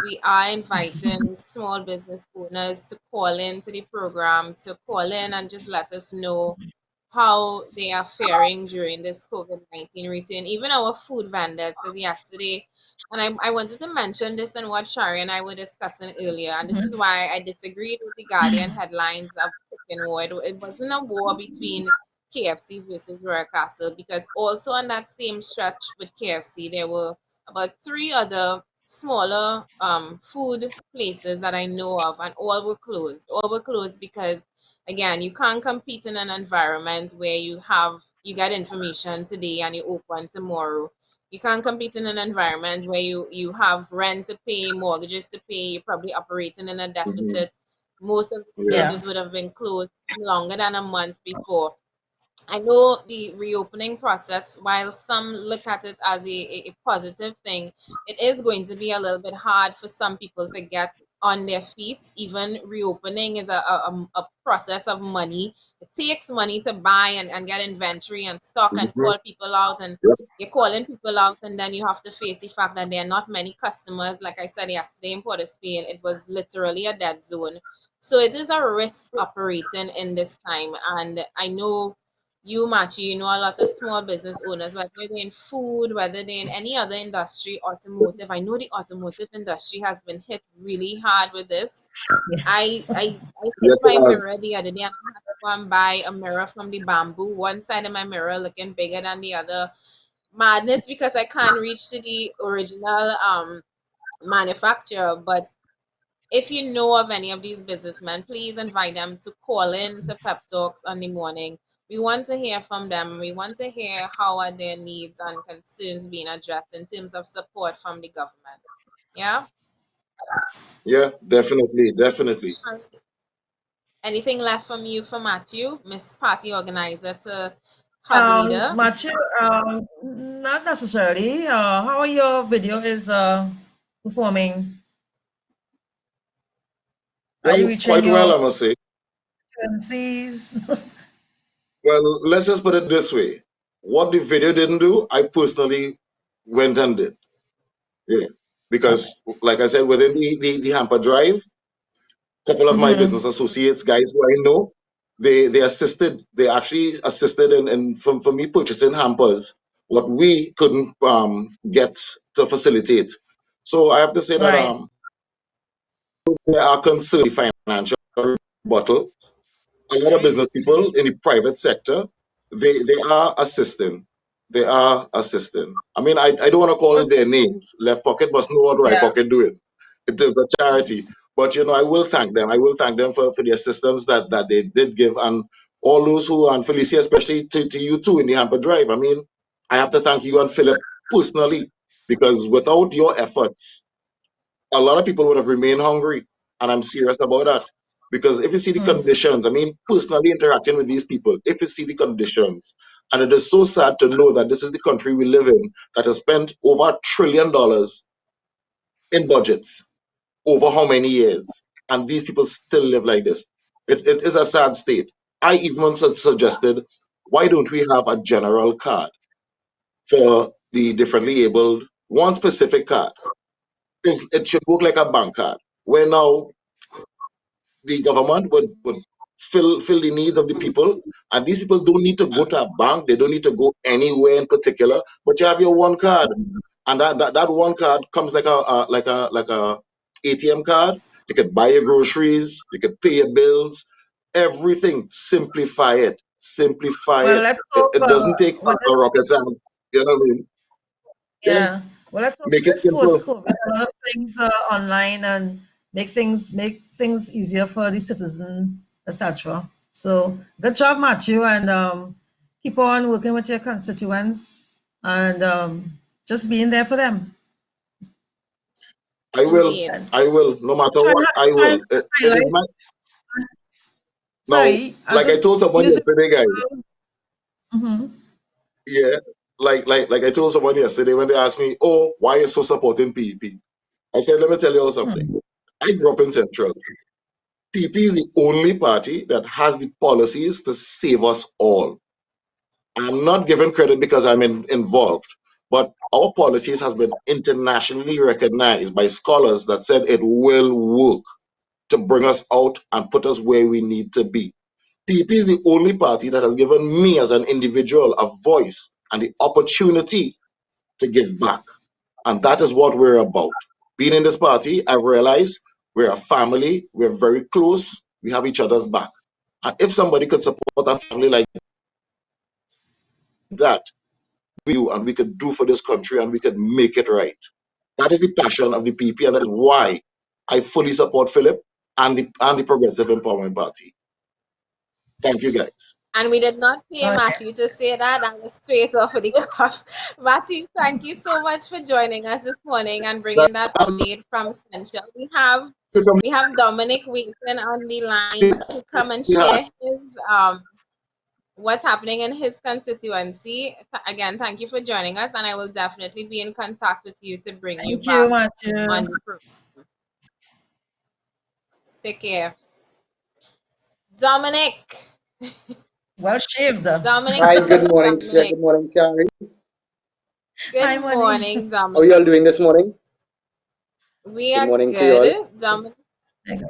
we are inviting small business owners to call into the program, to call in and just let us know how they are faring during this COVID-19 routine. Even our food vendors, because yesterday, and I wanted to mention this and what Shari and I were discussing earlier, and this is why I disagreed with the Guardian headlines of chicken war. It wasn't a war between KFC versus Royal Castle, because also on that same stretch with KFC, there were about 3 other smaller food places that I know of, and all were closed. All were closed because, again, you can't compete in an environment where you get information today and you open tomorrow. You can't compete in an environment where you have rent to pay, mortgages to pay, you're probably operating in a deficit. Most of the Yeah. places would have been closed longer than a month before. I know the reopening process, while some look at it as a positive thing, it is going to be a little bit hard for some people to get on their feet. Even reopening is a process of money. It takes money to buy and get inventory and stock and Mhm. call people out, and Yep. you're calling people out, and then you have to face the fact that there are not many customers. Like I said yesterday in Port of Spain, it was literally a dead zone. So it is a risk operating in this time, and I know you, Machi, you know a lot of small business owners, whether they're in food, whether they're in any other industry, automotive. I know the automotive industry has been hit really hard with this. Yes. I hit Yes, my it has. mirror the other day and I had to go and buy a mirror from the Bamboo. One side of my mirror looking bigger than the other. Madness because I can't reach to the original manufacturer. But if you know of any of these businessmen, please invite them to call in to Pep Talks on the morning. We want to hear from them. We want to hear how are their needs and concerns being addressed in terms of support from the government. Yeah? Yeah, definitely, definitely. Shall- Anything left from you for Matthew, Miss Party Organizer to Hub Leader? Matthew, not necessarily. How are your video is performing? Are you Well, reaching quite well, your I must say. frequencies? Well, let's just put it this way. What the video didn't do, I personally went and did. Yeah. Okay. Because, like I said, within the hamper drive, a couple of my business Mm-hmm. associates, guys who I know, they assisted, they actually assisted in for me purchasing hampers, what we couldn't get to facilitate. So I have to say that Right. there are concerns financial bottle. A lot of business people in the private sector, they are assisting. They are assisting. I mean, I don't want to call their names. Left pocket must know what right Yeah. pocket doing in terms of charity. But I will thank them. I will thank them for the assistance that they did give, and all those who, and Felicia, especially to you too in the Hamper Drive. I mean, I have to thank you and Philip personally, because without your efforts, a lot of people would have remained hungry. And I'm serious about that. Because if you see the Mm. conditions, I mean, personally interacting with these people, if you see the conditions, and it is so sad to know that this is the country we live in that has spent over $1 trillion in budgets over how many years, and these people still live like this. It is a sad state. I even suggested, why don't we have a general card for the differently abled, one specific card? It should work like a bank card, where now the government would fill the needs of the people, and these people don't need to go to a bank, they don't need to go anywhere in particular, but you have your one card, and that one card comes like a ATM card. You could buy your groceries, you could pay your bills, everything. Simplify Well, it. let's it, hope it doesn't take with a this. rocket science, you know what I mean? Yeah, Yeah. Well, let's hope make it this simple. post-COVID, a lot of things are online and make things easier for the citizen, etc. So good job, Matthew, and keep on working with your constituents and just being there for them. I will, Indeed. And no matter try and, what, I try will. and It is highlight. my now, Sorry, I was like I just told someone using. yesterday, guys. Mhm. Yeah, like I told someone yesterday when they asked me, "Oh, why are you so supporting PEP?" I said, "Let me tell you all something. Mhm. I grew up in Central. PEP is the only party that has the policies to save us all. I'm not giving credit because I'm involved, but our policies has been internationally recognized by scholars that said it will work to bring us out and put us where we need to be. PEP is the only party that has given me as an individual a voice and the opportunity to give back. And that is what we're about. Being in this party, I've realized we're a family, we're very close, we have each other's back. And if somebody could support a family like that, we do, and we could do for this country and we could make it right. That is the passion of the PP, and that is why I fully support Philip and the Progressive Empowerment Party. Thank you, guys. And we did not pay All right. Matthew to say that. That was straight off of the cuff. Matthew, thank you so much for joining us this morning and bringing that That's update from Central. it from We have Dominic waiting on the line to come and the share heart. his what's happening in his constituency. Again, thank you for joining us, and I will definitely be in contact with you to bring you Thank you, back Matthew. on the program. Take care. Dominic. Well shaved. Dominic, Hi, good morning, sir. Dominic. Good morning, Carrie. Hi, Good Moni. morning, How are Dominic. you all doing this morning? We Good are morning to you all. good.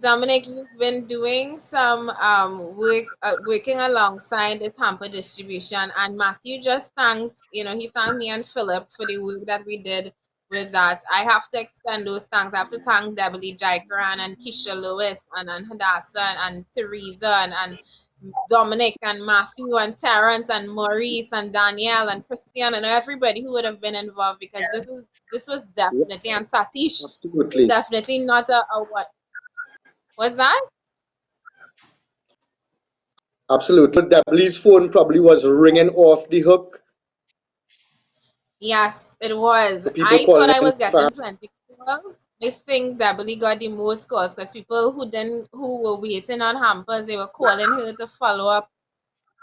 Dominic, you've been doing some working alongside this hamper distribution, and Matthew just thanked, he thanked me and Philip for the work that we did with that. I have to extend those thanks. I have to thank Debbie Jaikaran and Keisha Lewis and Hadassah and Teresa and Dominic and Matthew and Terrence and Maurice and Danielle and Christian and everybody who would have been involved, because this was definitely, Yes, and Satish was absolutely. definitely not a what was that? Absolutely. Debbie's phone probably was ringing off the hook. Yes, it was. The people I thought calling I in was for getting plenty calls. I think Beverly got the most calls because people who were waiting on hampers, they were calling her to follow up.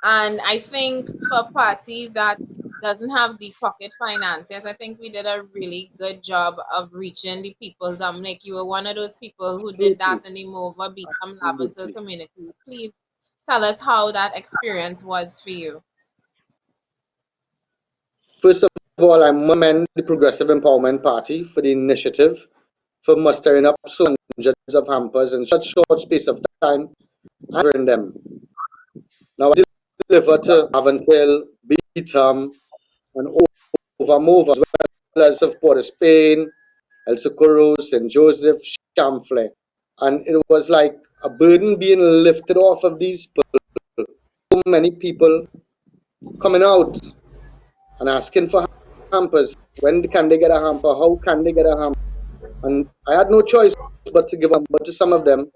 And I think for a party that doesn't have deep pocket finances, I think we did a really good job of reaching the people. Dominic, you were one of those people who did absolutely, that in the Mova Beacom Laventille absolutely. community. Please tell us how that experience was for you. First of all, I commend the Progressive Empowerment Party for the initiative for mustering up so hundreds of hampers in such short space of time and delivering them. Now, I delivered to Avontel, Beetham, and Overmove, as well as of Port of Spain, El Socorro, St. Joseph, Chamfle. And it was like a burden being lifted off of these people. So many people coming out and asking for hampers. When can they get a hamper? How can they get a hamper? And I had no choice but to give a hamper to some of them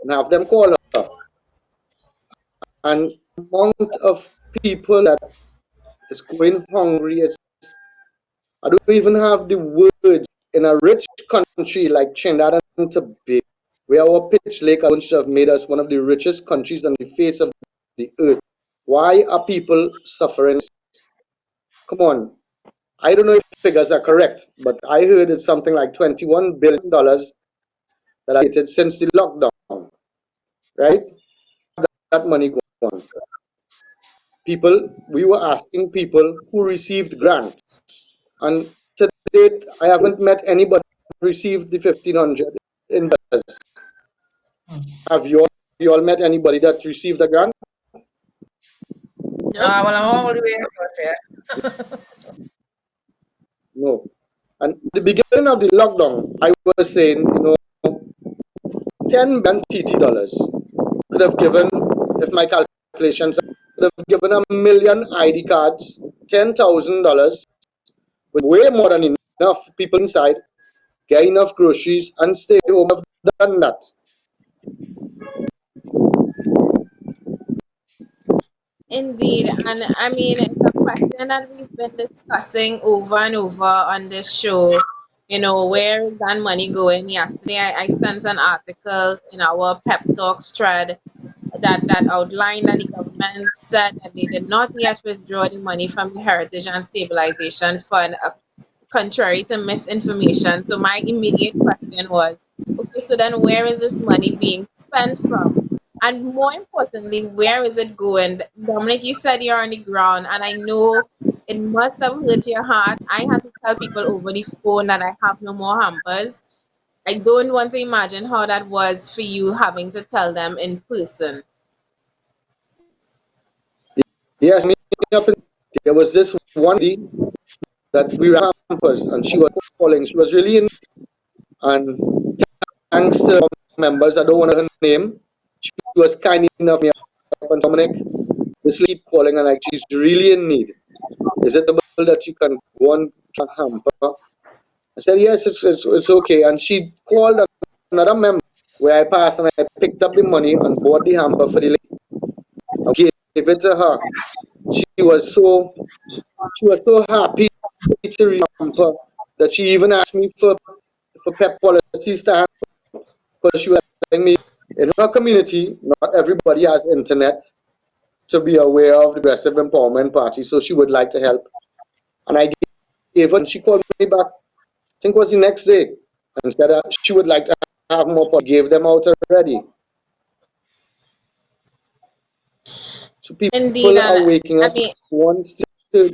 and have them call her. And the amount of people that is going hungry, I don't even have the words. In a rich country like Trinidad and Tobago, where our pitch lake alone should have made us one of the richest countries on the face of the earth. Why are people suffering? Come on. I don't know if figures are correct, but I heard it's something like $21 billion that I created since the lockdown, right? That money gone. People, we were asking people who received grants. And to date, I haven't met anybody who received the 1,500 investors. Have you all met anybody that received a grant? Nope. Well, I'm all the way across here. No. And at the beginning of the lockdown, I was saying, 10 billion TT dollars could have given, if my calculations, could have given a million ID cards, $10,000, with way more than enough people inside, get enough groceries, and stay home. I've done that. Indeed, and I mean, it's a question that we've been discussing over and over on this show. Where is that money going? Yesterday, I sent an article in our Pep Talks thread that outlined that the government said that they did not yet withdraw the money from the Heritage and Stabilization Fund, contrary to misinformation. So my immediate question was, okay, so then where is this money being spent from? And more importantly, where is it going? Dominic, you said you're on the ground, and I know it must have hurt your heart. I had to tell people over the phone that I have no more hampers. I don't want to imagine how that was for you having to tell them in person. Yes, there was this one lady that we ran hampers, and she was calling. She was really in, and thanks to members, I don't want her name. She was kind enough to me up and Dominic, this lady keep calling, and like she's really in need. Is it possible that you can go on a hamper? I said yes, it's okay. And she called another member where I passed, and I picked up the money and bought the hamper for the lady. I gave it to her. She was so happy to read the hamper that she even asked me for PEP policies to hand, because she was telling me in her community, not everybody has internet. to be aware of the Progressive Empowerment Party, so she would like to help. And I gave her, and she called me back, I think it was the next day, and said that she would like to have more. Gave them out already. So people Indeed, are and waking I up mean, once to.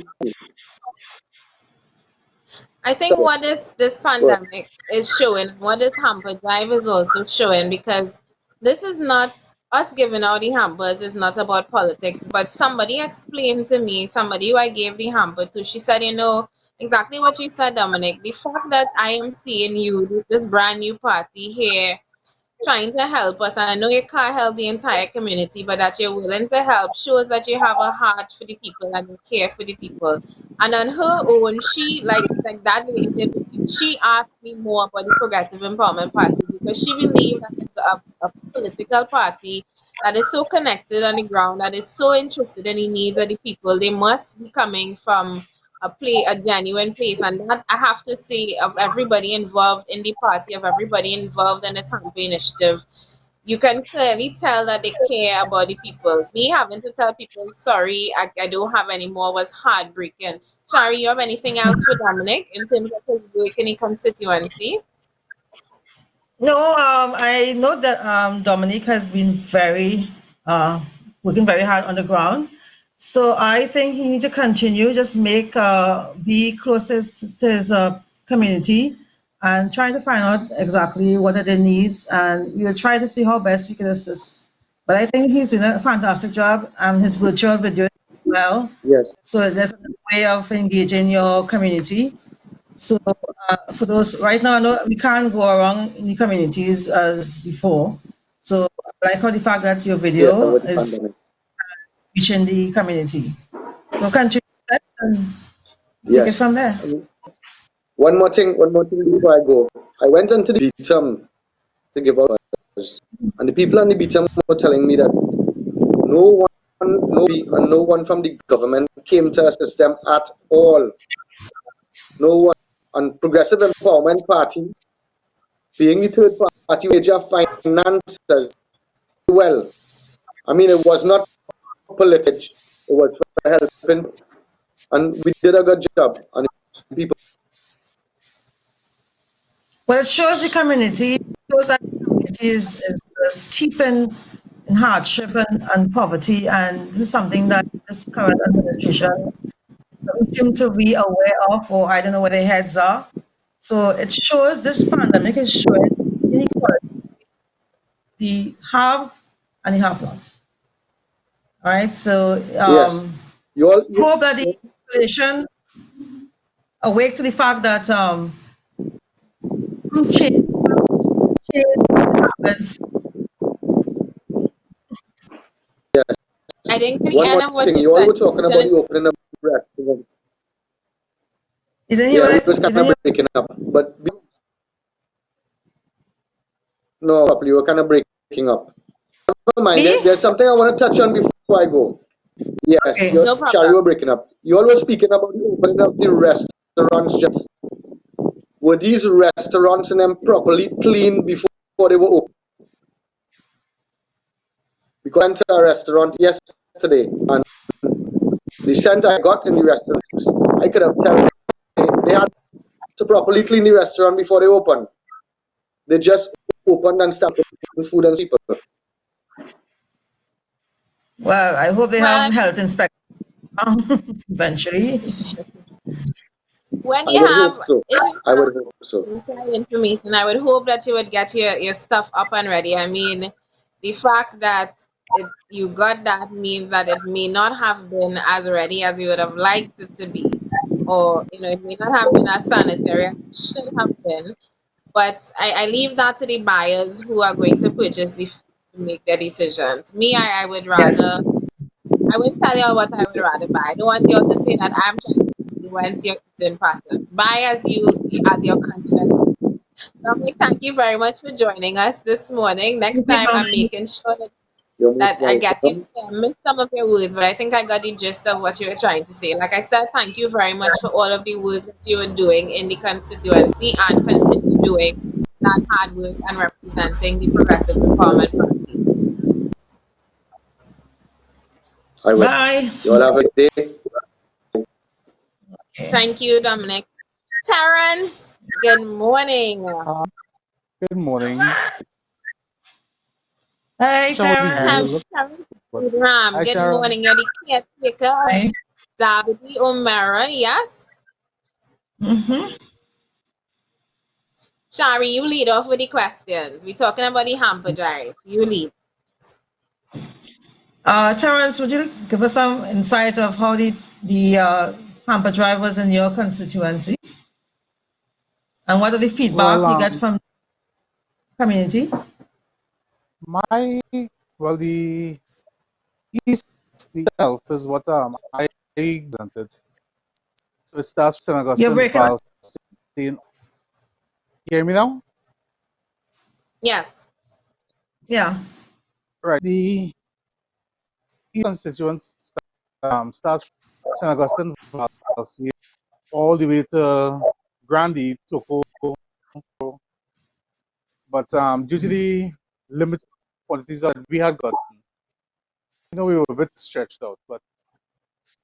I think So, what this but pandemic is showing, what this hamper drive is also showing, because this is not us giving out the hampers, is not about politics. But somebody explained to me, somebody who I gave the hamper to, she said, exactly what you said, Dominic. The fact that I am seeing you, this brand new party here, trying to help us. And I know you can't help the entire community, but that you're willing to help shows that you have a heart for the people and you care for the people. And on her own, she like that lady did with you, she asked me more about the Progressive Empowerment Party because she believed that a political party that is so connected on the ground, that is so interested in the needs of the people, they must be coming from a genuine place. And that I have to say, of everybody involved in the party, of everybody involved in the Sampa initiative, you can clearly tell that they care about the people. Me having to tell people sorry, I don't have any more was heartbreaking. Shari, you have anything else for Dominic in terms of his work in the constituency? No, I know that Dominique has been uh, working very hard on the ground. So I think he needs to continue, just be closest to his community and trying to find out exactly what are their needs. And we will try to see how best we can assist. But I think he's doing a fantastic job, and his virtual video as well. yes, So there's a way of engaging your community. So for those right now, no, we can't go around in the communities as before. So I like how the fact that your yeah, video with the is pandemic. reaching the community. So continue that and take it Yes. from there. One more thing before I go. I went into the BTM to give out, and the people on the BTM were telling me that no one from the government came to assist them at all. No one. And Progressive Empowerment Party, being the third party, major finances, well. I mean, it was not political, it was for helping, and we did a good job. And people, Well, it shows the community, shows that the community is steep in hardship and poverty, and this is something that this current administration doesn't seem to be aware of, or I don't know where their heads are. So it shows this pandemic is showing inequality, the have and the have-nots. All right. So yes, you all, hope that the population awake to the fact that change happens. yes. I think at the One end more of what thing, you you all said, were you talking about mentioned the opening of restaurants. You didn't hear Yeah, what it was you kind didn't of hear. breaking up, but no, properly, you were kind of breaking up. Never mind. Me? There's something I want to touch on before I go. Yes, Okay. no Shari, you problem. were breaking up. You all were speaking about the opening of the restaurants. Just were these restaurants and them properly cleaned before they were open? Because I went to a restaurant yesterday, and the scent I got in the restaurant, I could have told they had to properly clean the restaurant before they opened. They just opened and started putting food and people. Well, I hope they have Well, health inspection eventually. when I you would have, hope so. if you I have would hope so. inside information, I would hope that you would get your stuff up and ready. I mean, the fact that you got that means that it may not have been as ready as you would have liked it to be, or it may not have been as sanitary as it should have been. But I leave that to the buyers who are going to purchase the food to make their decisions. Me, I would Yes. rather. I will tell y'all what I would rather buy. I don't want y'all to say that I'm trying to influence your eating patterns. Buy as your conscience. Dominic, thank you very much for joining us this morning. Next Thank you, time, I'm Dominic. making sure that, You're most that I get you. welcome. I missed some of your words, but I think I got the gist of what you were trying to say. Like I said, thank you very much for all of the work that you are doing in the constituency and continue doing that hard work and representing the Progressive Empowerment Party. I will. Bye. You all have a good day. Okay. Thank you, Dominic. Terrence, good morning. Good morning. Hey, Show the Terrence. view. Terrence But Ram, hi, good Sharon. morning. You're the caretaker of Hi. Davide O'Mara, yes? Mm-hmm. Shari, you lead off with the questions. We're talking about the hamper drive. You lead. Terrence, would you give us some insight of how the hamper drive was in your constituency? And what are the Well, feedback you get from community? my well, the east itself is what I presented. So it starts St. You're Augustine, breaking up. Val. Hear me now? Yes. Yeah. Right. The east constituents starts from St. Augustine, Val, all the way to Grandy, Toko. But due to the limited quantities that we had gotten, we were a bit stretched out. But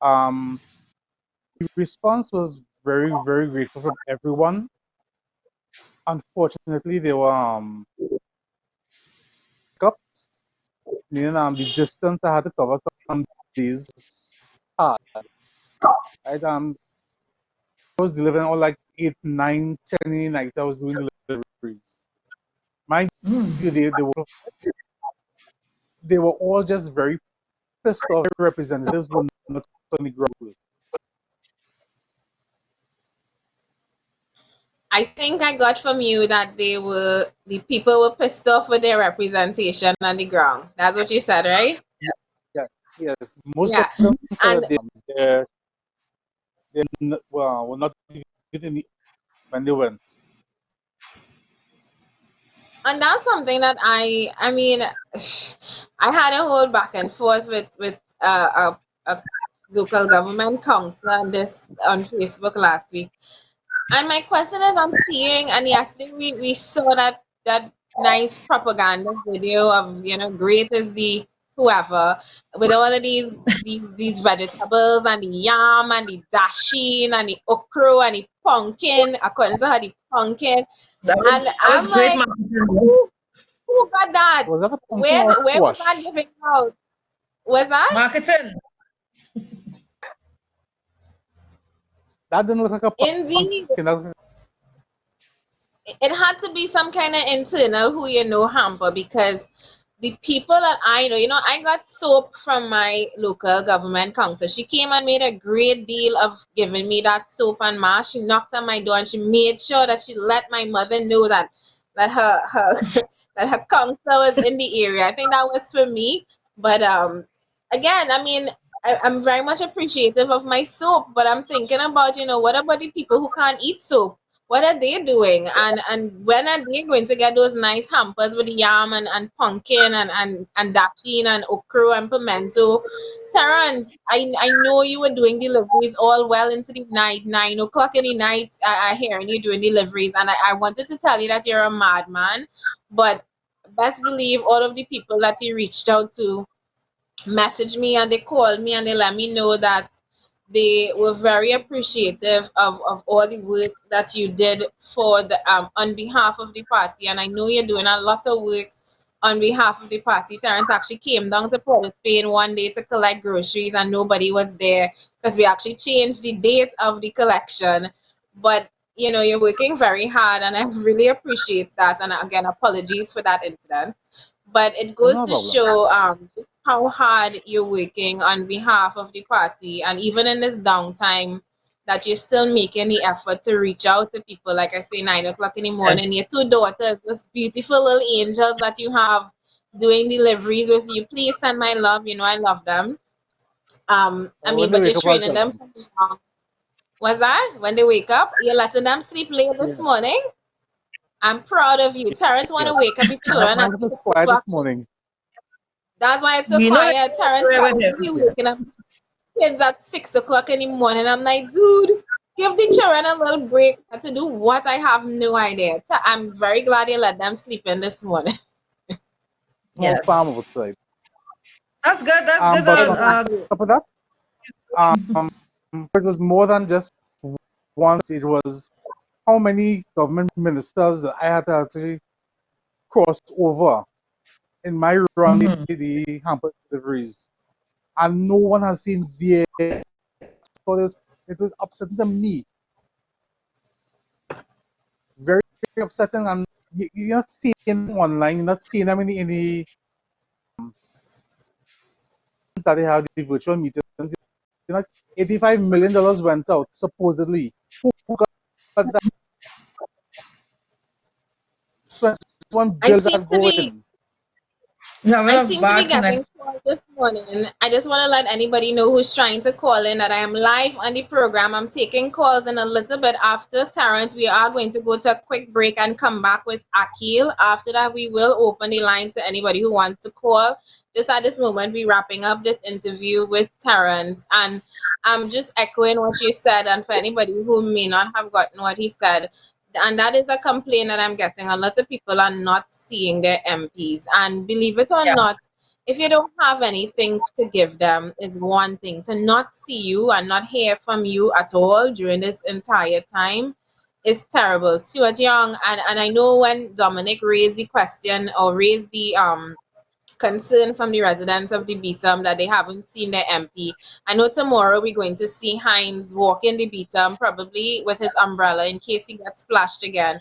um, the response was very, very grateful from everyone. Unfortunately, there were hiccups, meaning the distance I had to cover from these hard. Right? I was delivering all like 8, 9, 10 in night. I was doing deliveries. Mind you, they were all just very pissed off. Representatives were not on the ground. I think I got from you that the people were pissed off with their representation on the ground. That's what you said, right? Yeah, yes. Most of Yeah. them said And that were not getting when they went. and that's something that I mean I had a whole back and forth with a local government council on this on Facebook last week. And my question is, I'm seeing, and yesterday we saw that nice propaganda video of, great is the whoever with all of these vegetables and the yam and the dasheen and the okra and the pumpkin, according to her, the pumpkin. And That was I'm great like, marketing. who got that? Was that a pumpkin Where or a where was that squash? giving out? Was that? Marketing. That didn't look like a Indeed. pumpkin. That looked It had to be some kind of internal who hamper because the people that I know, I got soap from my local government council. She came and made a great deal of giving me that soap and mash. She knocked on my door and she made sure that she let my mother know that her that her council was in the area. I think that was for me. But again, I mean, I'm very much appreciative of my soap, but I'm thinking about, what about the people who can't eat soap? What are they doing? And when are they going to get those nice hampers with the yam and pumpkin and dasheen and okra and pimento? Terrence, I know you were doing deliveries all well into the night, 9 o'clock in the night. I hearing you doing deliveries, and I wanted to tell you that you're a madman, but best believe all of the people that you reached out to messaged me and they called me and they let me know that they were very appreciative of all the work that you did for the on behalf of the party. And I know you're doing a lot of work on behalf of the party. Terrence actually came down to Port of Spain one day to collect groceries and nobody was there because we actually changed the date of the collection. But you're working very hard and I really appreciate that. And again, apologies for that incident. But it goes no to problem. show how hard you're working on behalf of the party, and even in this downtime, that you're still making the effort to reach out to people. Like I say, 9 o'clock in the Yes. morning, your two daughters, those beautiful little angels that you have doing deliveries with you. Please send my love. I love them. I mean, When they but wake you're up, I'll training tell them them. from young. What's that? When they wake up, you're letting them sleep late this Yeah, morning. I'm proud of you. Terrence want yeah. to wake up the children My at life is 6 quiet this o'clock. morning. That's why it's so We know that quiet. Terrence you're with probably him. be Yeah. waking up kids at 6 o'clock in the morning. I'm like, dude, give the children a little break to do what I have no idea. So I'm very glad you let them sleep in this morning. Small farm Yes. outside. That's good. That's good. But on Exactly. top of that, it was more than just once. It was how many government ministers that I had to actually cross over in my run the hamper deliveries, and no one has seen VA. So it was upsetting to me, very, very upsetting. And you're not seeing them online, you're not seeing them in the that they have the virtual meetings. You know, $85 million went out supposedly. Who got that? 21 I bills seem that to go be in. You're having I a seem to be bad getting connect. calls this morning. I just want to let anybody know who's trying to call in that I am live on the program. I'm taking calls in a little bit after Terrence. We are going to go to a quick break and come back with Akil. After that, we will open the lines to anybody who wants to call. Just at this moment, we're wrapping up this interview with Terrence. And I'm just echoing what you said. And for anybody who may not have gotten what he said, and that is a complaint that I'm getting. A lot of people are not seeing their MPs. And believe it or Yeah. not, if you don't have anything to give them, is one thing. To not see you and not hear from you at all during this entire time is terrible. Stuart Young, and I know when Dominic raised the question or raised the concern from the residents of the Beetham that they haven't seen their MP. I know tomorrow we're going to see Hines walk in the Beetham, probably with his umbrella in case he gets splashed again.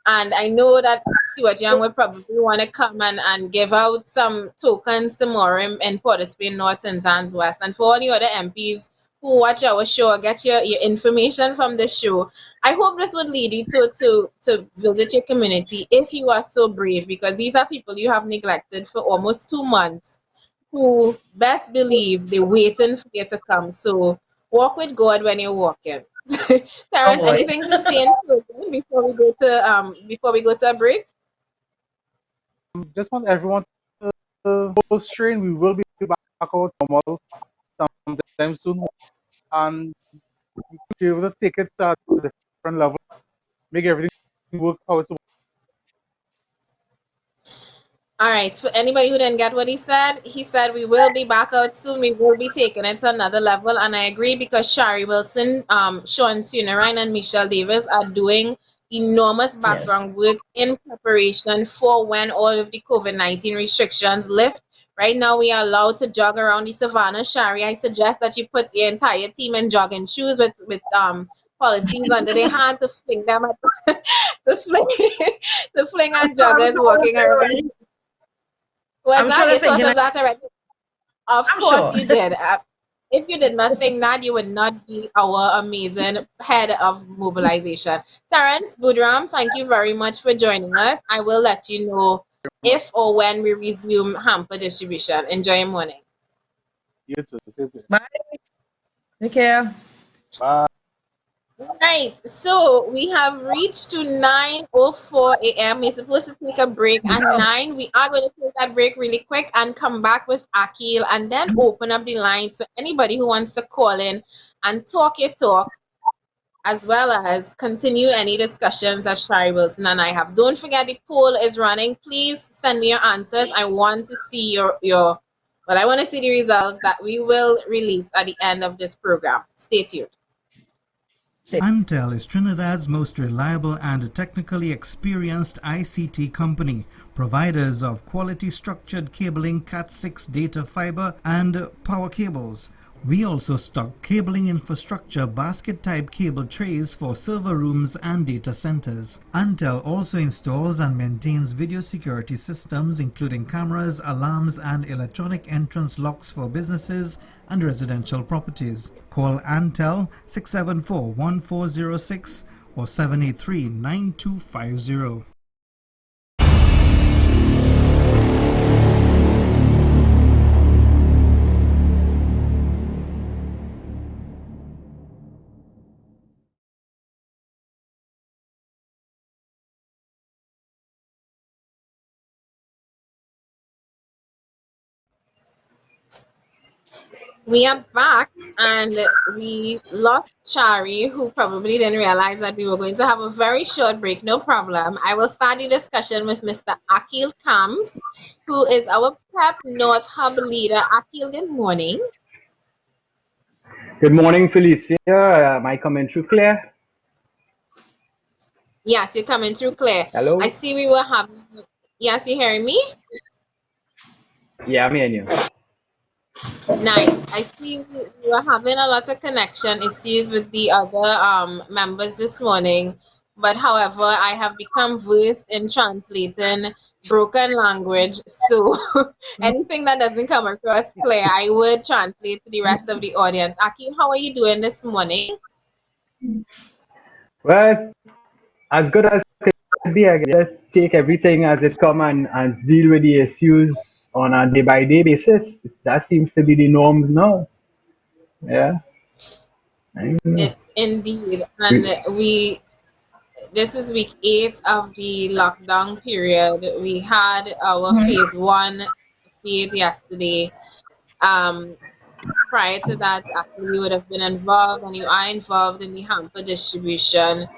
And I know that Stuart Young will probably want to come and give out some tokens tomorrow in Port of Spain North and Zans West. And for all the other MPs who watch our show, get your information from the show. I hope this would lead you to visit your community if you are so brave, because these are people you have neglected for almost 2 months who best believe they're waiting for you to come. So walk with God when you're walking. Oh Terrence, boy. anything to say in closing before we go to a break? Just want everyone to go strain. We will be back out normal sometime soon, and be able to take it to a different level, make everything work how it's. All right. For anybody who didn't get what he said we will be back out soon. We will be taking it to another level, and I agree because Shari Wilson, Sean Sunarine, and Michelle Davis are doing enormous Yes. background work in preparation for when all of the COVID-19 restrictions lift. Right now, we are allowed to jog around the savannah. Shari, I suggest that you put your entire team in jogging shoes with policies under their hand to fling them at to fling to fling I'm at sure, I'm joggers sure walking around. Was I'm sure that they're you thought thinking. of that already? Of I'm course sure. you did. If you did not think that, you would not be our amazing head of mobilization. Terence Budram, thank you very much for joining us. I will let you know if or when we resume hamper distribution. Enjoy your morning. You too. Same thing. Bye. Take care. Bye. Right, so we have reached to 9:04 a.m. We're supposed to take a break at 9. We are going to take that break really quick and come back with Akil and then open up the line to anybody who wants to call in and talk your talk, as well as continue any discussions that Shari Wilson and I have. Don't forget the poll is running. Please send me your answers. I want to see I want to see the results that we will release at the end of this program. Stay tuned. Antel is Trinidad's most reliable and technically experienced ICT company, providers of quality structured cabling, Cat6 data fiber and power cables. We also stock cabling infrastructure basket-type cable trays for server rooms and data centers. Antel also installs and maintains video security systems including cameras, alarms and electronic entrance locks for businesses and residential properties. Call Antel 674-1406 or 783-9250. We are back and we lost Shari, who probably didn't realize that we were going to have a very short break. No problem. I will start the discussion with Mr. Akil Camps, who is our PrEP North Hub leader. Akil, good morning. Good morning, Felicia. Am I coming through clear? Yes, you're coming through clear. I Hello? see we were having. Yes, you hearing me? Yeah, I'm hearing you. Nice. I see we were having a lot of connection issues with the other members this morning, but however, I have become versed in translating broken language, so anything that doesn't come across clear, I would translate to the rest of the audience. Akin, how are you doing this morning? Well, as good as could be, I guess, take everything as it come and deal with the issues on a day-by-day basis. That seems to be the norm now. Yeah, I don't know. Indeed, and this is week 8 of the lockdown period. We had our phase 1 update yesterday. Um, Prior to that, actually, you would have been involved and you are involved in the hamper distribution.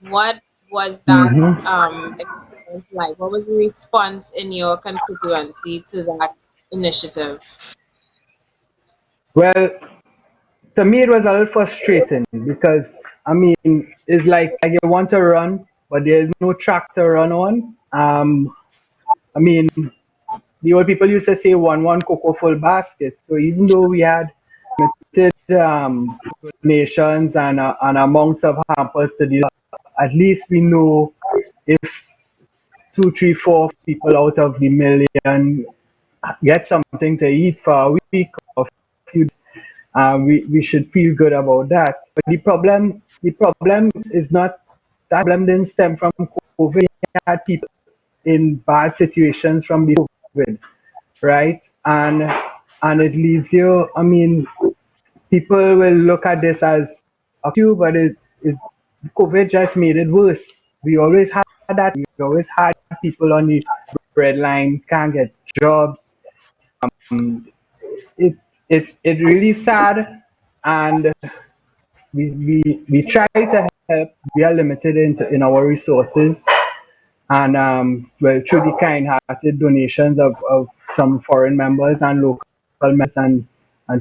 What was that hmm experience like? What was the response in your constituency to that initiative? Well, to me, it was a little frustrating because, I mean, it's like you want to run, but there's no track to run on. I mean, the old people used to say one cocoa full basket. So even though we had limited donations and amounts of hampers to deal, at least we know if two, three, four people out of the million get something to eat for a week or few days, we should feel good about that. But the problem is not that problem didn't stem from COVID. We had people in bad situations from the COVID, right? And it leads you. I mean, people will look at this as a issue, but it COVID just made it worse. We always had that. We always had people on the breadline can't get jobs. It it really sad, and we try to help. We are limited in our resources, and well, through the kind-hearted donations of some foreign members and local members, and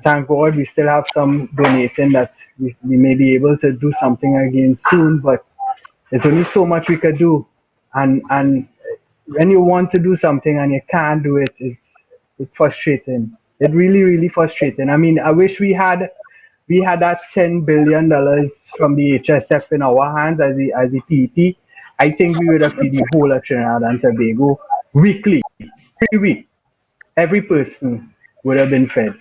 thank God we still have some donating that we may be able to do something again soon, but there's only so much we could do, and when you want to do something and you can't do it, it's frustrating. It really frustrating. I mean, I wish we had that $10 billion from the HSF in our hands as the PEP. I think we would have feed the whole of Trinidad and Tobago weekly, every week. Every person would have been fed.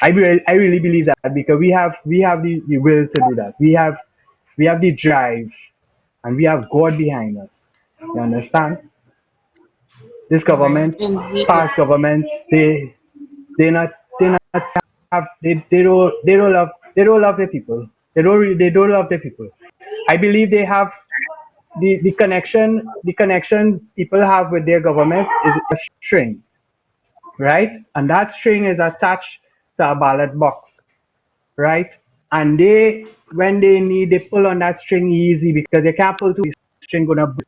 I really believe that because we have the will to do that. We have the drive and we have God behind us. You understand? This government, Indeed. past governments, they not have they don't love their people. They don't love their people. I believe they have the connection people have with their government is a string, right? And that string is attached to a ballot box, right? And when they need, they pull on that string easy because they can't pull too. The string gonna burst.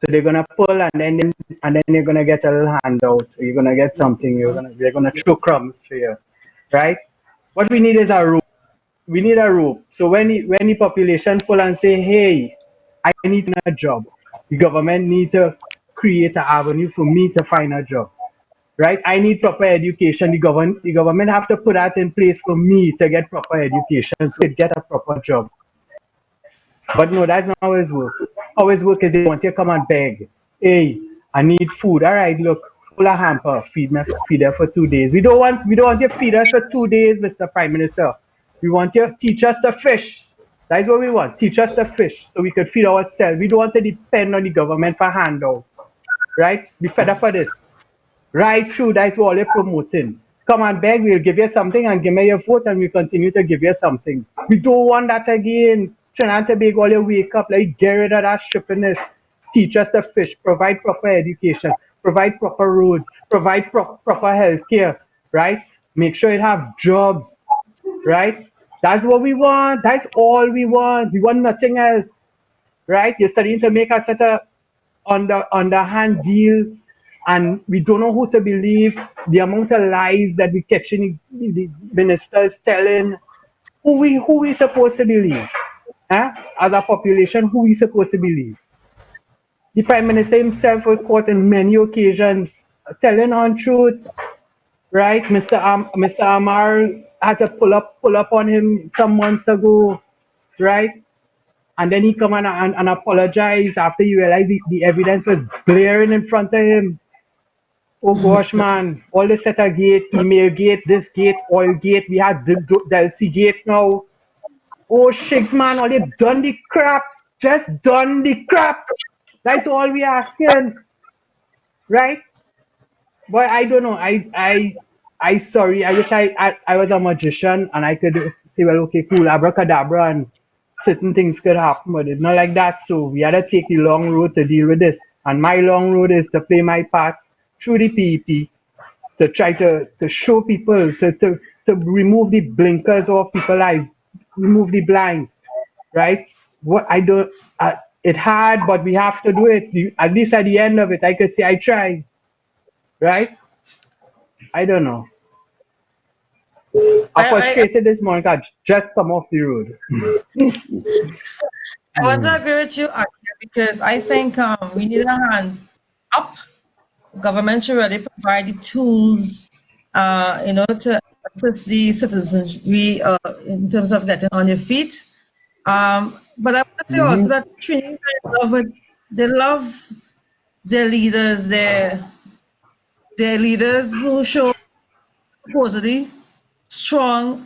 So they're gonna pull and then you're gonna get a little handout. You're gonna get something. They're gonna throw crumbs for you, right? What we need is a rope. We need a rope. So when the population pull and say, hey, I need a job, the government need to create an avenue for me to find a job, right? I need proper education. The government have to put that in place for me to get proper education so I get a proper job. But no, that's not how it work. How it work is they want you to come and beg. Hey, I need food. All right, look, pull a hamper, feed her for 2 days. We don't want you to feed us for 2 days, Mr. Prime Minister. We want you to teach us to fish. That's what we want. Teach us to fish so we could feed ourselves. We don't want to depend on the government for handouts. Right? We fed up of this. Right through, that's what you're promoting. Come and beg, we'll give you something and give me your vote and we'll continue to give you something. We don't want that again. Trinidad and Tobago, you wake up, like get rid of that strippiness. Teach us to fish, provide proper education, provide proper roads, provide proper health care, right? make sure it have jobs, right? That's what we want. That's all we want. We want nothing else, right? You're starting to make a set of underhand deals, and we don't know who to believe. The amount of lies that we catching the ministers telling. Who we supposed to believe? Huh? As a population, who we supposed to believe? The Prime Minister himself was caught on many occasions telling untruths, right? Mr. Amar had to pull up on him some months ago, right? And then he come and apologize after he realized the evidence was blaring in front of him. Oh gosh, man, all the SETA gate, email gate, this gate, oil gate, we had Delcy gate now. Oh shigs, man, all they done the crap, just done the crap. That's all we asking, right? But I don't know. I sorry. I wish I was a magician and I could say, well, okay, cool, abracadabra, and certain things could happen, but it's not like that. So we had to take the long road to deal with this. And my long road is to play my part through the PEP to try to show people, to remove the blinkers off people's eyes, remove the blinds, right? What I don't, it hard, but we have to do it. At least at the end of it, I could say I tried, right? I don't know. I'm frustrated this morning. I just come off the road. I want to agree with you, Akia, because I think we need a hand up. Government should really provide the tools, to assist the citizens in terms of getting on your feet. But I want to say also that Trinidad, they love their leaders, their leaders who show supposedly strong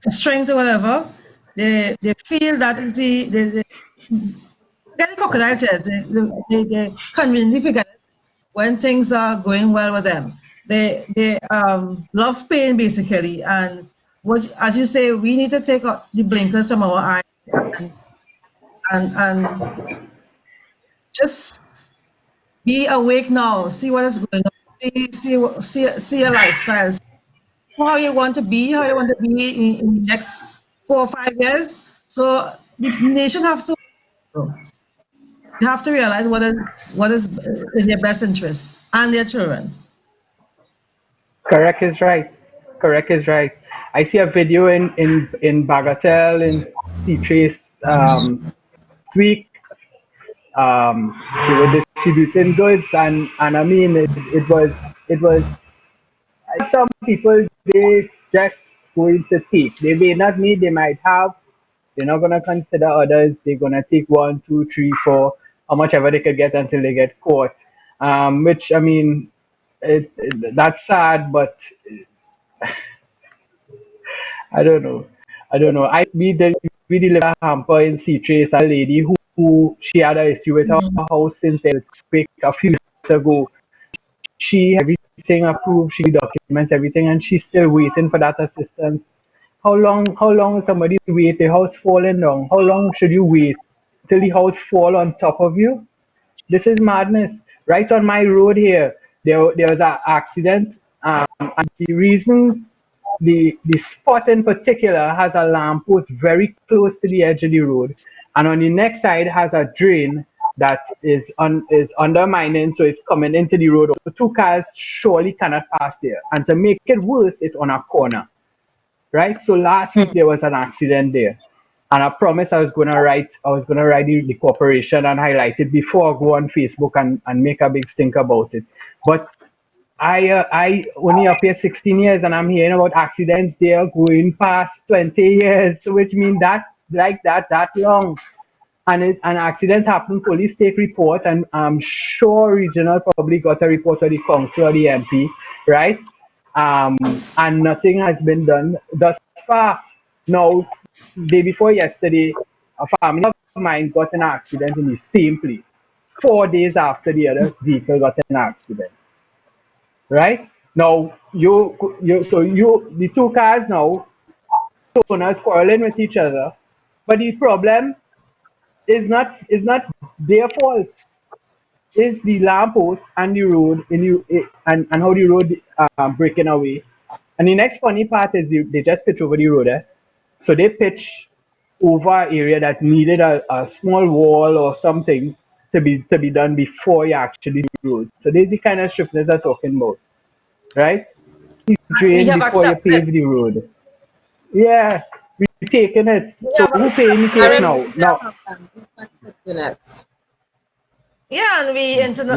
strength or whatever. They feel that is the get the crocodile tears. They conveniently forget it when things are going well with them. They love pain basically, and what, as you say, we need to take out the blinkers from our eyes and just be awake now. See what is going on. See your lifestyle. How you want to be, how you want to be in the next 4 or 5 years. So the nation have to realize what is in their best interest and their children. Correct is right. Correct is right. I see a video in Bagatelle in C-Trace week. They were distributing goods, and I mean it was some people, they just going to take. They may not need, they might have. They're not gonna consider others. They're gonna take 1, 2, 3, 4, how much ever they could get until they get caught. Which I mean, that's sad, but I don't know. We delivered a hamper in C-Trace, a lady who she had an issue with her house since the earthquake a few years ago. She had everything approved, she documents everything, and she's still waiting for that assistance. How long somebody wait? The house falling down. How long should you wait till the house fall on top of you? This is madness. Right on my road here, there was an accident, and the reason the spot in particular has a lamppost very close to the edge of the road, and on the next side has a drain that is undermining, so it's coming into the road. So 2 cars surely cannot pass there. And to make it worse, it's on a corner, right? So last week there was an accident there, and I promised I was gonna write the corporation and highlight it before I go on Facebook and make a big stink about it. But I only up here 16 years, and I'm hearing about accidents there going past 20 years, which means that long. And accidents happen, police take report, and I'm sure regional probably got a report of the council or the MP, right? And nothing has been done thus far. Now, day before yesterday, a family of mine got in an accident in the same place, 4 days after the other vehicle got in an accident. Right? Now, the 2 cars now, owners quarreling with each other, but the problem is not their fault. is the lamppost and the road and how the road breaking away. And the next funny part is they just pitch over the road. So they pitch over area that needed a small wall or something to be done before you actually do the road. So there's the kind of strictness I'm talking about, right? You We drain have before you accepted. pave the road. Yeah, we taking it. We So have who paying the I case now? remember Now of them accepting it. Yeah, and you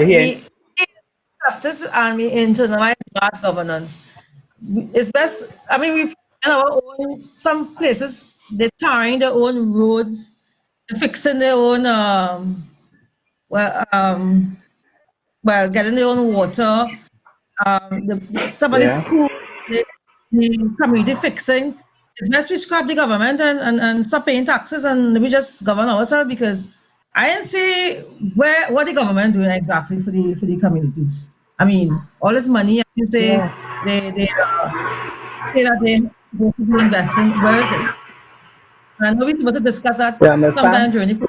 hear? we accepted and we internalized bad governance. It's best. I mean, we in our own. Some places they're tarring their own roads, they're fixing their own well getting their own water. Some of the Yeah. school, the community fixing. It's best we scrap the government and stop paying taxes and we just govern ourselves because I didn't see what the government doing exactly for the communities. I mean, all this money, as you say, Yeah. they say that they should be investing. Where is it? And I know we're supposed to discuss that You understand? sometime during the please.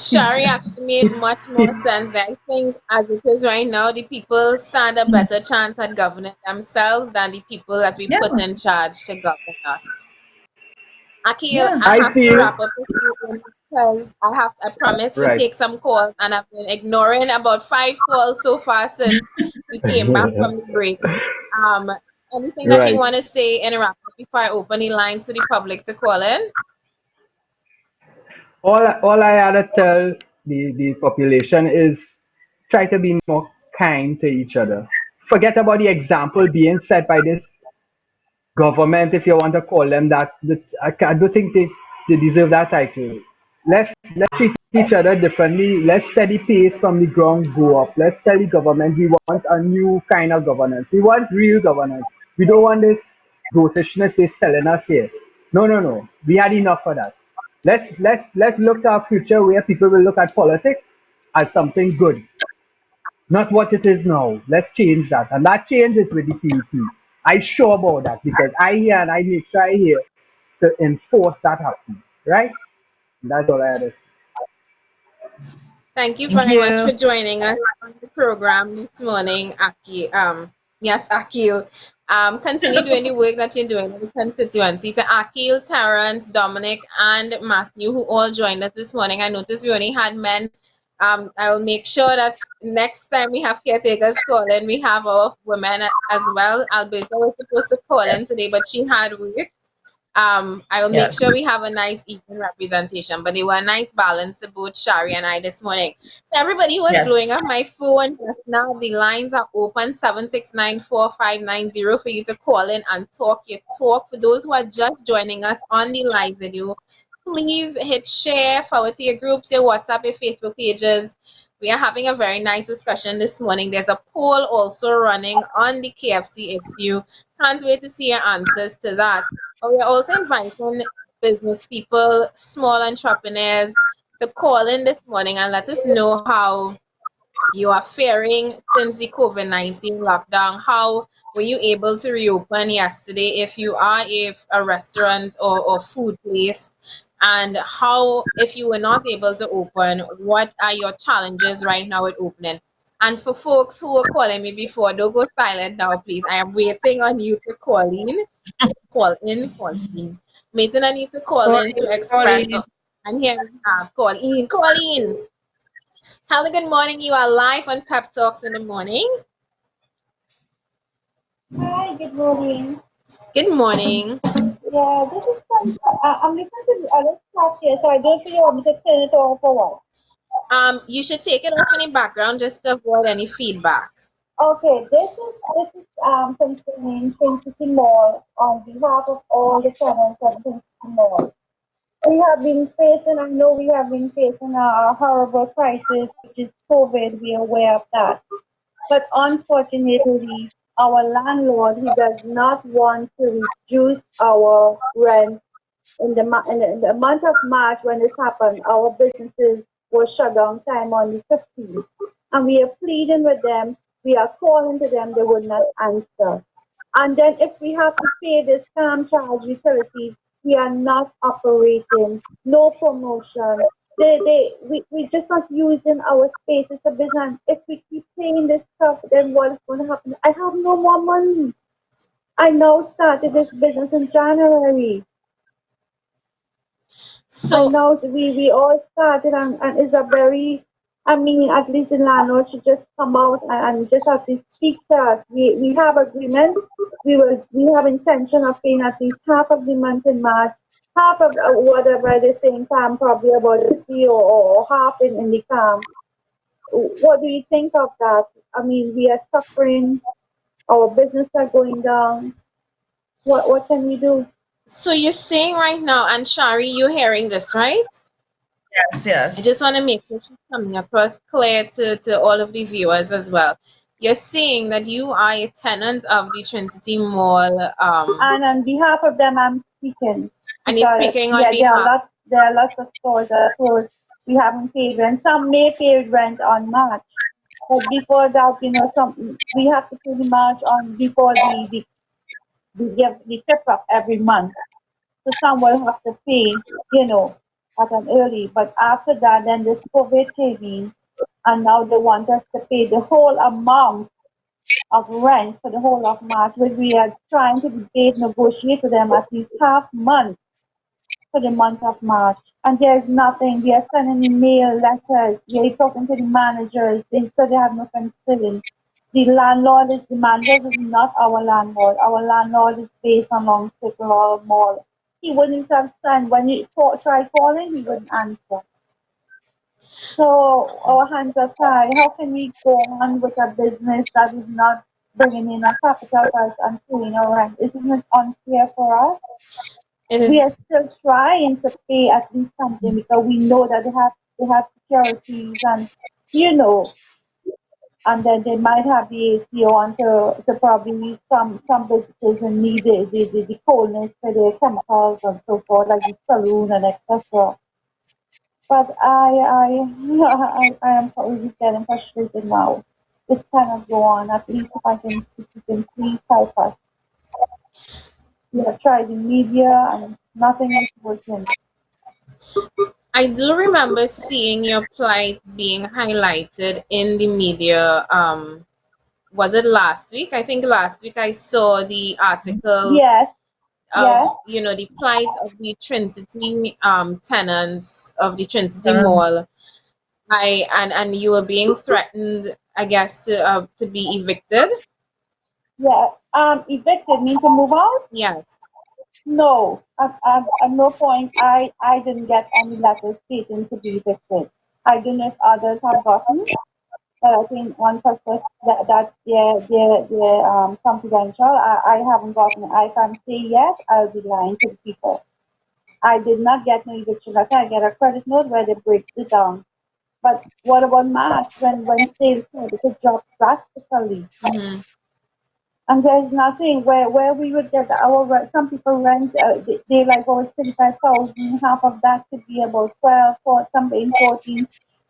Shari actually made much more sense. I think as it is right now, the people stand a better chance at governing themselves than the people that we Yeah, put in charge to govern us. Akil, yeah. I I have to feel wrap up with you only because I promised to right. take some calls and I've been ignoring about 5 calls so far since we came back from the break. Um, Anything that you Right. want to say in wrap up before I open the lines to the public to call in? All I had to tell the population is try to be more kind to each other. Forget about the example being set by this government, if you want to call them that. I don't think they deserve that title. Let's treat each other differently. Let's set the pace from the ground, go up. Let's tell the government we want a new kind of governance. We want real governance. We don't want this goatishness they're selling us here. No, no, no. We had enough of that. Let's look to our future where people will look at politics as something good, not what it is now. Let's change that. And that change is with the PUP. I'm sure about that because I hear and I make sure I hear to enforce that happening. Right? And that's all I had to say. Thank you Thank very much for you. joining us on the program this morning, Aki. Yes, Akil. Continue doing the work that you're doing in the constituency. To Akil, Terrence, Dominic, and Matthew, who all joined us this morning. I noticed we only had men. I will make sure that next time we have caretakers call in, we have our women as well. Alberta was supposed to call in today, Yes. but she had work. I will make Yes. sure we have a nice even representation, but they were a nice balance to both Shari and I this morning. So everybody who was blowing Yes. up my phone just now, the lines are open 7694590 for you to call in and talk your talk. For those who are just joining us on the live video, please hit share, forward to your groups, your WhatsApp, your Facebook pages. We are having a very nice discussion this morning. There's a poll also running on the KFC issue. Can't wait to see your answers to that. But we're also inviting business people, small entrepreneurs to call in this morning and let us know how you are faring since the COVID-19 lockdown. How were you able to reopen yesterday if you are a restaurant or food place? And how, if you were not able to open, what are your challenges right now with opening? And for folks who were calling me before, don't go silent now, please. I am waiting on you to call in. Call in, call in. Waiting on you to call in to express. Sorry. Oh, and here we have call in, call in. Hello, good morning. You are live on Pep Talks in the morning. Hi, good morning. Good morning. Yeah, this is fun. I'm listening to the other stuff here, so I don't really want me to turn it off or what. You should take it off in the background just to avoid any feedback. Okay, this is concerning Twin City Mall on behalf of all the tenants of Twin City Mall. We have been facing, I know we have been facing a horrible crisis, which is COVID. We are aware of that. But unfortunately, our landlord, he does not want to reduce our rent. In the month of March, when this happened, our businesses were shut down time on the 15th. And we are pleading with them, we are calling to them, they would not answer. And then if we have to pay this scam charge utilities, we are not operating, no promotion. we just not using our space as a business. If we keep paying this stuff, then what is going to happen? I have no more money. I now started this business in January. I So know we all started and it's a very, I mean, at least the landlord should just come out and just have to speak to us. We have agreement. We have intention of paying at least half of the month in March, half of whatever the same time, probably about 50 or half in the camp. What do you think of that? I mean, we are suffering. Our business are going down. What can we do? so you're saying right now, and Shari, you're hearing this, right? Yes, I yes. just want to make sure she's coming across clear to all of the viewers as well. You're saying that you are a tenant of the Trinity Mall, And on behalf of them, I'm speaking and you're because speaking on yeah, behalf. there are lots of stores that are closed. We haven't paid rent. Some may pay rent on March, but before that, some we have to pay the March on before the fifth of every month. So some will have to pay, at an early. But after that, then this COVID came in, and now they want us to pay the whole amount of rent for the whole of March, which we are trying to negotiate with them at least half month for the month of March. And there's nothing. We are sending email, letters. We are talking to the managers. They said they have no concern. The manager is not our landlord. Our landlord is based on Long Circle Mall. He wouldn't understand. When you try calling, he wouldn't answer. So our hands are tied. How can we go on with a business that is not bringing in a capital for us and paying our rent? Isn't it unfair for us? It We is. are still trying to pay at least something because we know that they have securities and you know, and then they might have the AC on to probably some businesses and need the coldness for their chemicals and so forth, like the saloon and etc. But I am really getting frustrated now. This cannot go on. At least if you can please help us. We have tried the media and nothing is working. I do remember seeing your plight being highlighted in the media. Was it last week? I think last week I saw the article Yes, of, yes, the plight of the Trinity tenants of the Trinity Um, Mall. And you were being threatened, I guess, to be evicted. yeah. Evicted mean to move out? Yes. No, at no point I didn't get any letters stating to be evicted. I don't know if others have gotten, but I think one person that they're confidential. I haven't gotten. I can't say yes. I'll be lying to the people. I did not get no eviction letter. I get a credit note where they break it down. But what about March when sales started to drop drastically? Hmm. And there's nothing where we would get our some people rent they like over 35,000, half of that could be about 12 or something 14,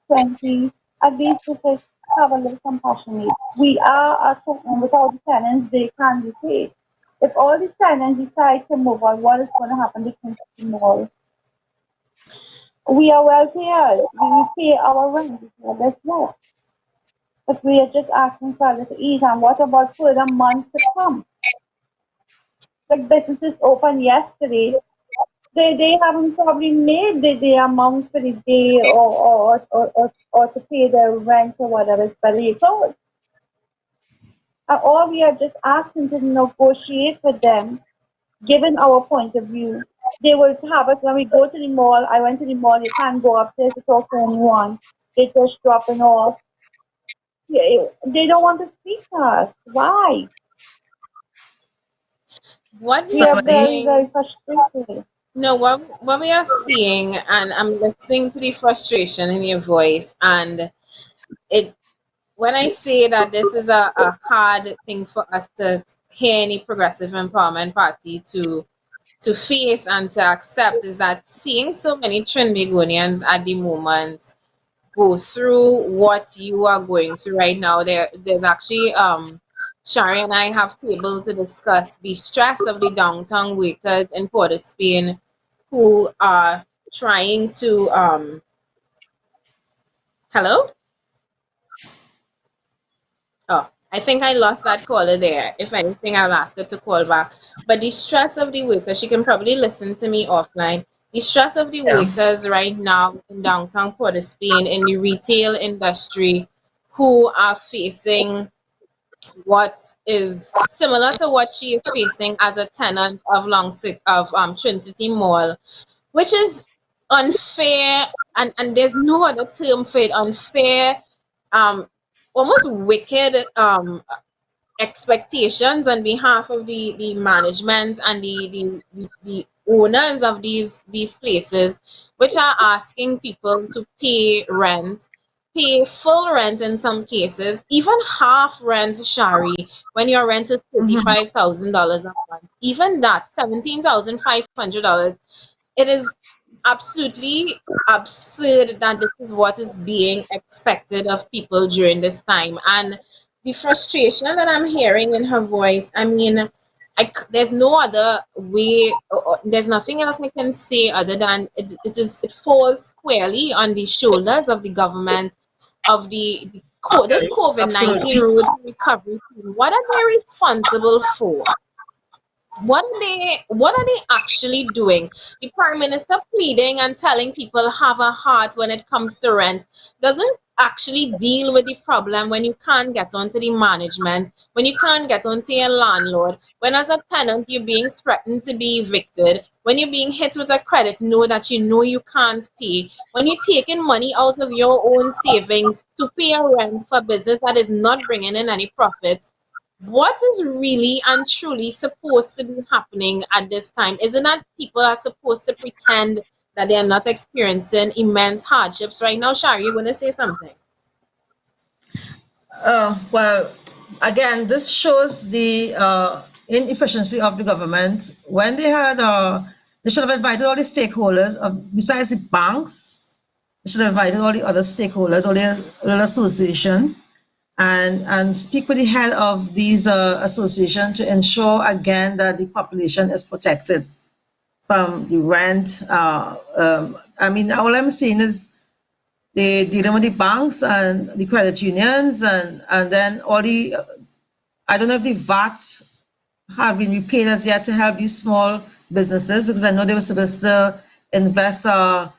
20. At least to just have a little compassion. We are a tenant. Without the tenants they can't be paid. If all the tenants decide to move on, what is going to happen? They can mall. We are well payers. We pay our rent. That's not. But we are just asking for a little ease. And what about further months to come? Like businesses open yesterday, they haven't probably made the amount for the day or to pay their rent or whatever it's very close. Or we are just asking to negotiate with them, given our point of view. They will have us when we go to the mall. I went to the mall, you can't go upstairs to talk to anyone. They just dropping off. They don't want to speak to us. Why? What we We are are very, somebody, very seeing, frustrated. no, what we are seeing, and I'm listening to the frustration in your voice, and it when I say that this is a hard thing for us to hear any progressive empowerment party to face and to accept, is that seeing so many Trinbagonians at the moment go through what you are going through right now. There's actually Shari and I have table to discuss the stress of the downtown workers in Port of Spain who are trying to Hello? Oh, I think I lost that caller there. If anything, I'll ask her to call back. But the stress of the workers, she can probably listen to me offline. The stress of the Yeah. workers right now in downtown Port of Spain in the retail industry who are facing what is similar to what she is facing as a tenant of Trinity Mall, which is unfair, and there's no other term for it, unfair, um almost wicked expectations on behalf of the management and the owners of these places, which are asking people to pay rent, pay full rent in some cases, even half rent, Shari, when your rent is Mhm. $35,000 a month, even that $17,500. It is absolutely absurd that this is what is being expected of people during this time. And the frustration that I'm hearing in her voice, I mean, there's no other way, there's nothing else I can say other than it falls squarely on the shoulders of the government, of this Okay, COVID-19 absolutely. road to recovery team. What are they responsible for? What are they actually doing? The prime minister pleading and telling people have a heart when it comes to rent doesn't actually deal with the problem when you can't get onto the management, when you can't get onto your landlord, when as a tenant you're being threatened to be evicted, when you're being hit with a credit note that you know you can't pay, when you're taking money out of your own savings to pay a rent for business that is not bringing in any profits. What is really and truly supposed to be happening at this time? Isn't that people are supposed to pretend that they are not experiencing immense hardships right now? Shari, you're going to say something. Well, again, this shows the inefficiency of the government. When they should have invited all the stakeholders, besides the banks, they should have invited all the other stakeholders, all the little association, and speak with the head of these association to ensure again that the population is protected from the rent. I mean, all I'm seeing is they dealing with the banks and the credit unions, and then all the I don't know if the VAT have been repaid as yet to help these small businesses, because I know they were supposed to invest about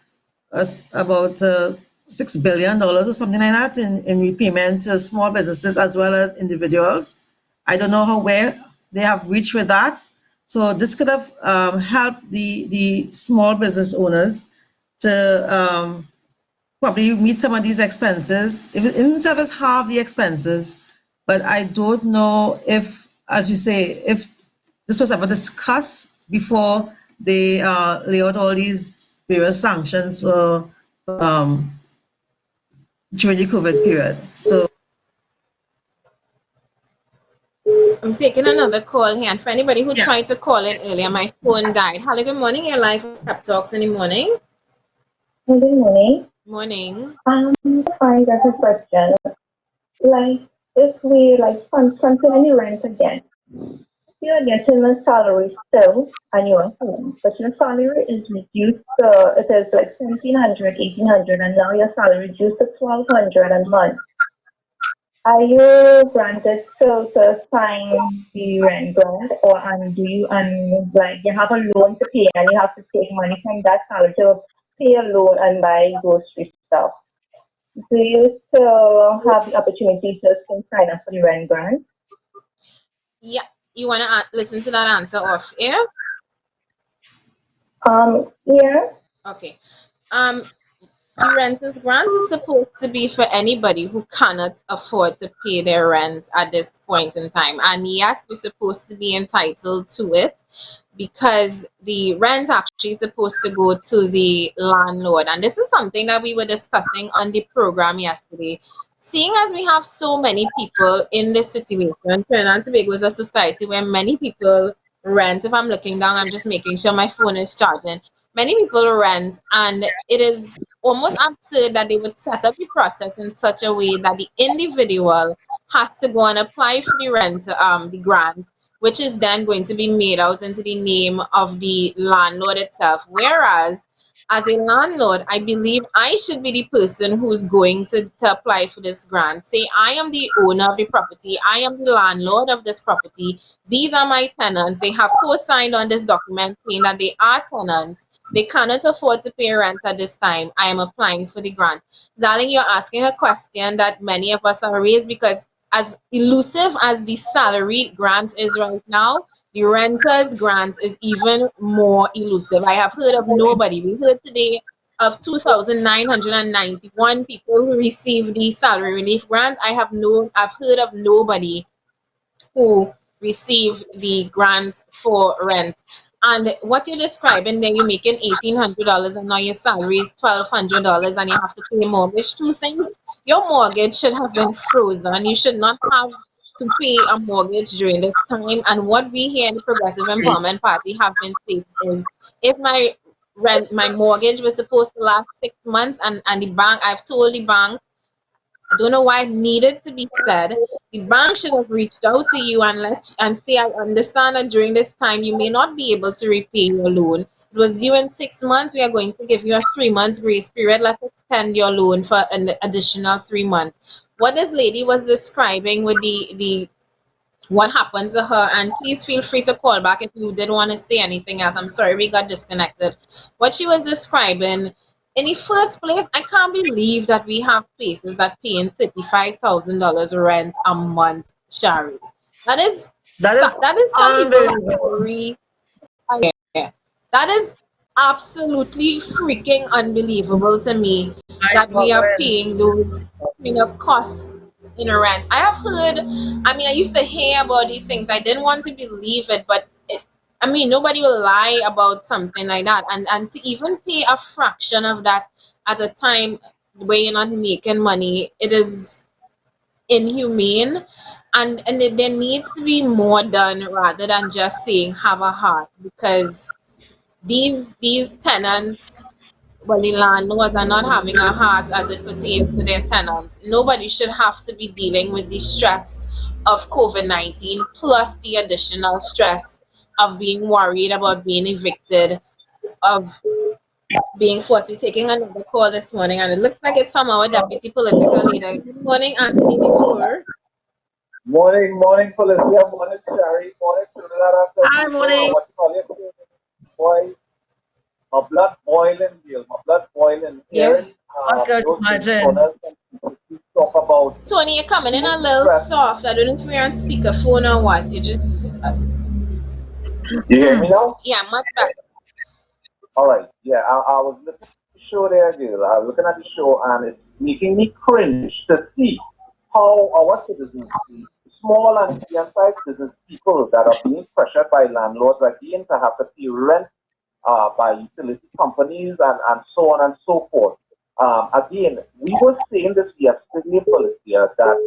$6 billion or something like that in repayment to small businesses as well as individuals. I don't know where they have reached with that. So this could have helped the small business owners to probably meet some of these expenses, even if it's half the expenses. But I don't know if, as you say, if this was ever discussed before they lay out all these various sanctions for during the COVID period. So I'm taking another call here. And for anybody who yeah. tried to call in earlier, my phone died. Hello, good morning. You're live on Pep Talks in the morning. Good morning. Morning. I got a question. Like, if we considering the rent again, you are getting a salary still and you're home, but your salary is reduced. It is like 1,700, 1,800, and now your salary reduced to 1,200 a month. Are you granted to sign the rent grant, or do you like you have a loan to pay and you have to take money from that salary to pay a loan and buy grocery stuff? Do you still have the opportunity to still sign up for the rent grant? Yeah, you want to listen to that answer off air? Yeah. Okay. The renters grant is supposed to be for anybody who cannot afford to pay their rent at this point in time. And yes, you're supposed to be entitled to it because the rent actually is supposed to go to the landlord. And this is something that we were discussing on the program yesterday. Seeing as we have so many people in this situation, Trinidad and Tobago is a society where many people rent. If I'm looking down, I'm just making sure my phone is charging. Many people rent, and it is almost absurd that they would set up the process in such a way that the individual has to go and apply for the rent, the grant, which is then going to be made out into the name of the landlord itself. Whereas as a landlord, I believe I should be the person who's going to apply for this grant. Say, I am the owner of the property, I am the landlord of this property, these are my tenants, they have co-signed on this document saying that they are tenants, they cannot afford to pay rent at this time, I am applying for the grant. Darling, you're asking a question that many of us are raised because as elusive as the salary grant is right now, the renters grant is even more elusive. I have heard of nobody. We heard today of 2,991 people who received the salary relief grant. I've heard of nobody who receive the grant for rent. And what you're describing there, you're making $1,800 and now your salary is $1,200 and you have to pay mortgage. Two things: your mortgage should have been frozen. You should not have to pay a mortgage during this time. And what we here in the Progressive Empowerment Party have been saying is, if my mortgage was supposed to last 6 months and the bank, I've told the bank, I don't know why it needed to be said. The bank should have reached out to you and say, I understand that during this time you may not be able to repay your loan. It was due in 6 months. We are going to give you a 3 months grace period. Let's extend your loan for an additional 3 months. What this lady was describing with the what happened to her, and please feel free to call back if you did want to say anything else. I'm sorry we got disconnected. What she was describing, in the first place, I can't believe that we have places that paying $35,000 rent a month, Shari. That is That is that is some people's unbelievable. salary a year. That is absolutely freaking unbelievable to me My that we are God. paying those costs in a rent. I have heard, I mean, I used to hear about these things. I didn't want to believe it, but I mean, nobody will lie about something like that. And to even pay a fraction of that at a time where you're not making money, it is inhumane. And there needs to be more done rather than just saying have a heart, because these tenants, well, the landlords are not having a heart as it pertains to their tenants. Nobody should have to be dealing with the stress of COVID-19 plus the additional stress of being worried about being evicted, of being forced. We're taking another call this morning, and it looks like it's from our deputy political leader. Good morning, Anthony Defour. Morning, Felicia. Morning, Sherry. Morning, Trinidad. Hi, morning. What you call it? Boy, my blood boiling, Gil. My blood boiling. Yeah. I could those imagine. talk about Tony, you're coming in a little soft. I don't know if you're on speakerphone or what. You just, You hear me now? yeah, much better. All right. Yeah, I was looking at the show there, Gil. I was looking at the show, and it's making me cringe to see how our citizens, the small and medium-sized business people that are being pressured by landlords again to have to pay rent by utility companies and so on and so forth. Again, we were saying this yesterday, Felicia, that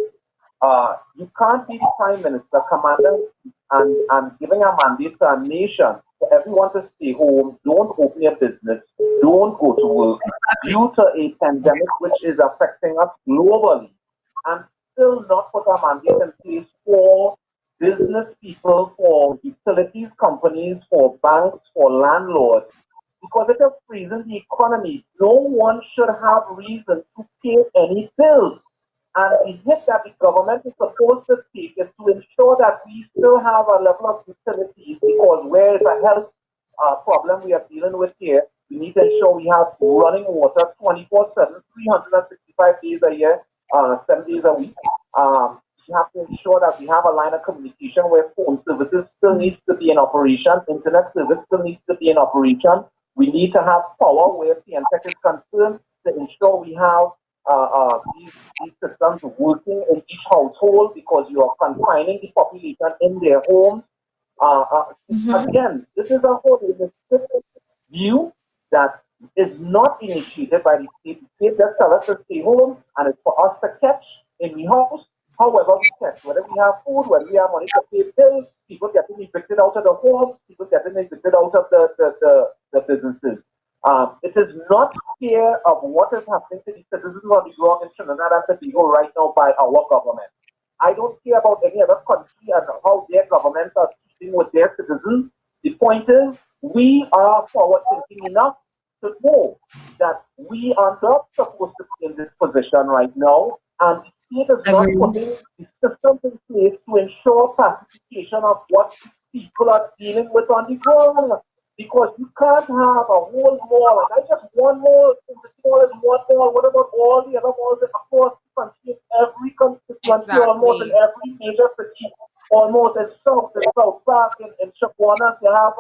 you can't be the Prime Minister commanding and giving a mandate to a nation for everyone to stay home, don't open your business, don't go to work, due to a pandemic which is affecting us globally, and still not put a mandate in place for business people, for utilities companies, for banks, for landlords, because it is freezing the economy. No one should have reason to pay any bills. And the hit that the government is supposed to take is to ensure that we still have a level of utilities, because where it's a health problem we are dealing with here, we need to ensure we have running water 24/7, 365 days a year, 7 days a week. We have to ensure that we have a line of communication where phone services still needs to be in operation, internet service still needs to be in operation. We need to have power where PNTech is concerned to ensure we have these systems working in each household, because you are confining the population in their homes. Again, this is a whole view that is not initiated by the state. The state just tells us to stay home, and it's for us to catch in the house however we catch. Whether we have food, whether we have money to pay bills, people getting evicted out of the home, people getting evicted out of the businesses. It is not fear of what is happening to the citizens on the ground in Trinidad and Tobago right now by our government. I don't care about any other country and how their governments are treating with their citizens. The point is, we are forward thinking enough to know we are not supposed to be in this position right now, and the state is not Agree. putting the systems in place to ensure pacification of what people are dealing with on the ground. Because you can't have a whole mall, and not just one mall, in the small as one mall. What about all the other malls across the country, in every constituency, almost in Exactly. every major city, almost in South Park, in Chaguanas, you have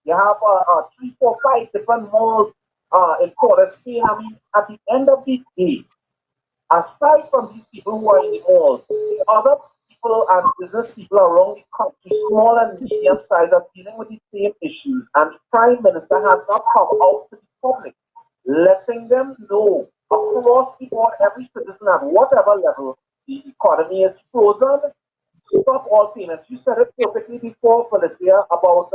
you have 3, 4, 5 different malls in Forest Spain. I mean, at the end of the day, aside from these people who are in the malls, the other people and business people around the country, small and medium size, are dealing with the same issues. And the Prime Minister has not come out to the public, letting them know across the board, every citizen at whatever level, the economy is frozen. Stop all payments. You said it perfectly before, Felicia, about